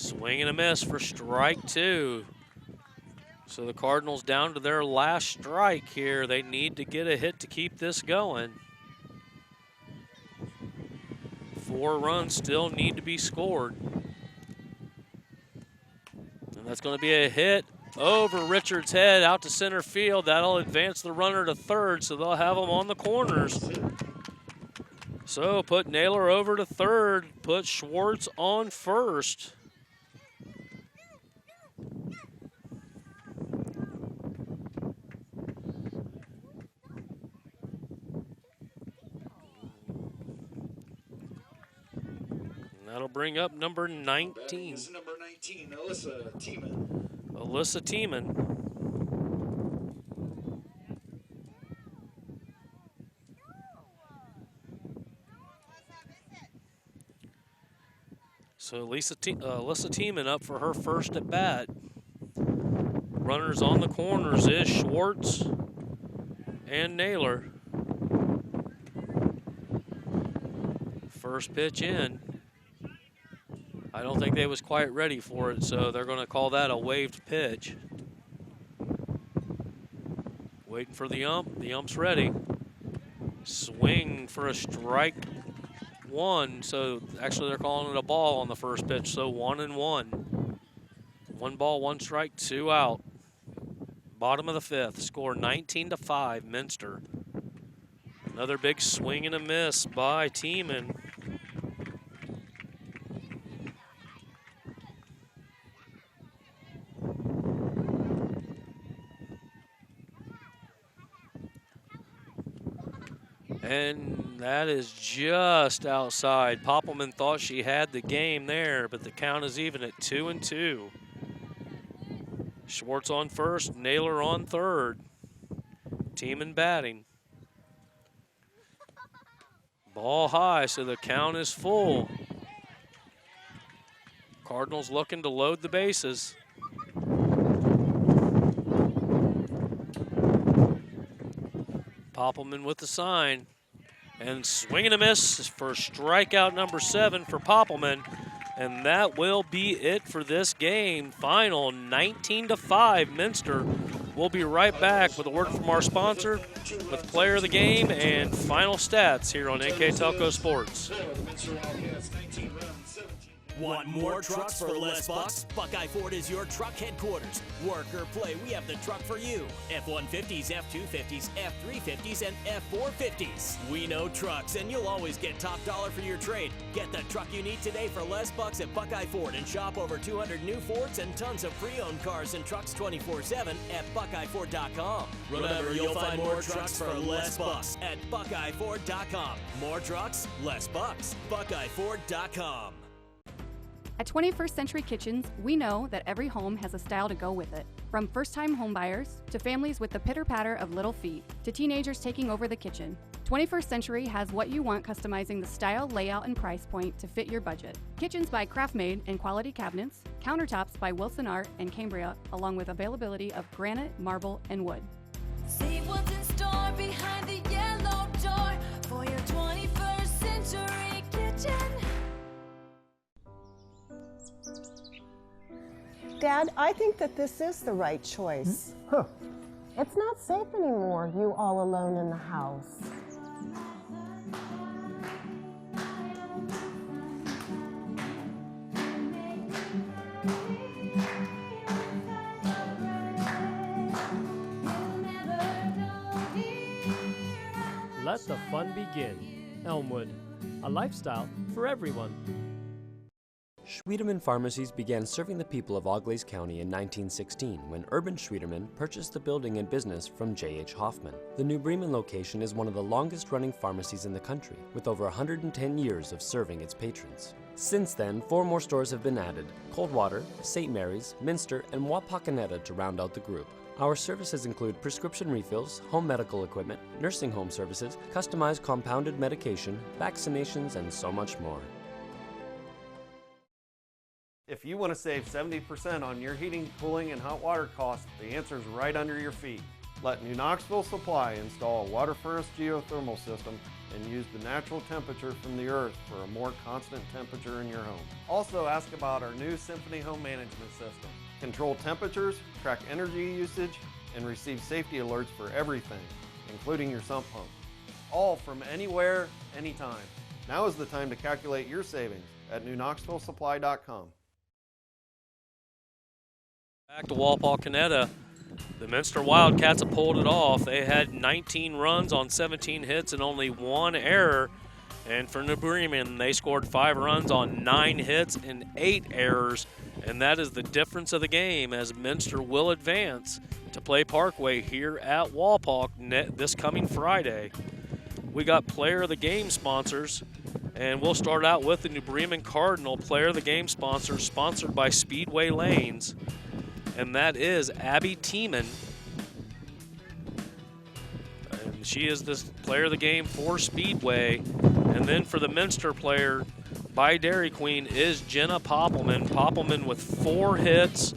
Swing and a miss for strike 2. So the Cardinals down to their last strike here. They need to get a hit to keep this going. 4 runs still need to be scored. And that's going to be a hit over Richards' head out to center field. That'll advance the runner to third, so they'll have him on the corners. So put Naylor over to third, put Schwartz on first. And that'll bring up number 19. Is number 19, Alyssa Tiemann. Alyssa Tiemann. So Alyssa Tiemann up for her first at bat. Runners on the corners is Schwartz and Naylor. First pitch in. I don't think they was quite ready for it, so they're going to call that a waved pitch. Waiting for the ump. The ump's ready. Swing for a strike 1. So actually they're calling it a ball on the first pitch. So 1-1. 1 ball, 1 strike, 2 out. Bottom of the 5th. Score 19-5 Minster. Another big swing and a miss by Tiemann. And that is just outside. Poppelman thought she had the game there, but the count is even at 2-2. Schwartz on first, Naylor on third. Tiemann batting. Ball high, so the count is full. Cardinals looking to load the bases. Poppelman with the sign. And swing and a miss for strikeout number 7 for Poppelman. And that will be it for this game. Final 19-5 Minster. We'll be right back with a word from our sponsor, with player of the game and final stats here on NKTelco Sports. Want more trucks for less bucks? Buckeye Ford is your truck headquarters. Work or play, we have the truck for you. F-150s, F-250s, F-350s, and F-450s. We know trucks, and you'll always get top dollar for your trade. Get the truck you need today for less bucks at Buckeye Ford and shop over 200 new Fords and tons of pre-owned cars and trucks 24/7 at BuckeyeFord.com. Remember, you'll find more trucks for less bucks at BuckeyeFord.com. More trucks, less bucks. BuckeyeFord.com. At 21st Century Kitchens, we know that every home has a style to go with it. From first-time homebuyers, to families with the pitter-patter of little feet, to teenagers taking over the kitchen, 21st Century has what you want, customizing the style, layout, and price point to fit your budget. Kitchens by Craftmade and quality cabinets, countertops by Wilson Art and Cambria, along with availability of granite, marble, and wood. See what's in store behind the yellow door for your 21st Century Kitchen. Dad, I think that this is the right choice. Huh. It's not safe anymore, you all alone in the house. Let the fun begin. Elmwood, a lifestyle for everyone. Schmeezing Pharmacies began serving the people of Auglaize County in 1916 when Urban Schmeezing purchased the building and business from J.H. Hoffman. The New Bremen location is one of the longest-running pharmacies in the country, with over 110 years of serving its patrons. Since then, 4 more stores have been added: Coldwater, St. Mary's, Minster, and Wapakoneta to round out the group. Our services include prescription refills, home medical equipment, nursing home services, customized compounded medication, vaccinations, and so much more. If you want to save 70% on your heating, cooling, and hot water costs, the answer is right under your feet. Let New Knoxville Supply install a water furnace geothermal system and use the natural temperature from the earth for a more constant temperature in your home. Also ask about our new Symphony home management system. Control temperatures, track energy usage, and receive safety alerts for everything, including your sump pump. All from anywhere, anytime. Now is the time to calculate your savings at newknoxvillesupply.com. Back to Walpole-Canetta. The Minster Wildcats have pulled it off. They had 19 runs on 17 hits and only 1 error. And for New Bremen, they scored 5 runs on 9 hits and 8 errors. And that is the difference of the game as Minster will advance to play Parkway here at Walpole this coming Friday. We got Player of the Game sponsors, and we'll start out with the New Bremen Cardinal Player of the Game sponsor, sponsored by Speedway Lanes, and that is Abby Tiemann. And she is the Player of the Game for Speedway. And then for the Minster player by Dairy Queen is Jenna Poppelman. Poppelman with 4 hits,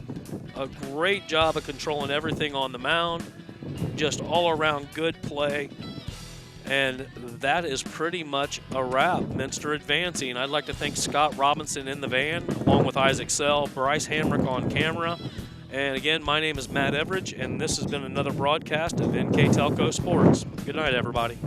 a great job of controlling everything on the mound, just all around good play. And that is pretty much a wrap. Minster advancing. I'd like to thank Scott Robinson in the van, along with Isaac Sell, Bryce Hamrick on camera. And again, my name is Matt Everidge, and this has been another broadcast of NKTelco Sports. Good night, everybody.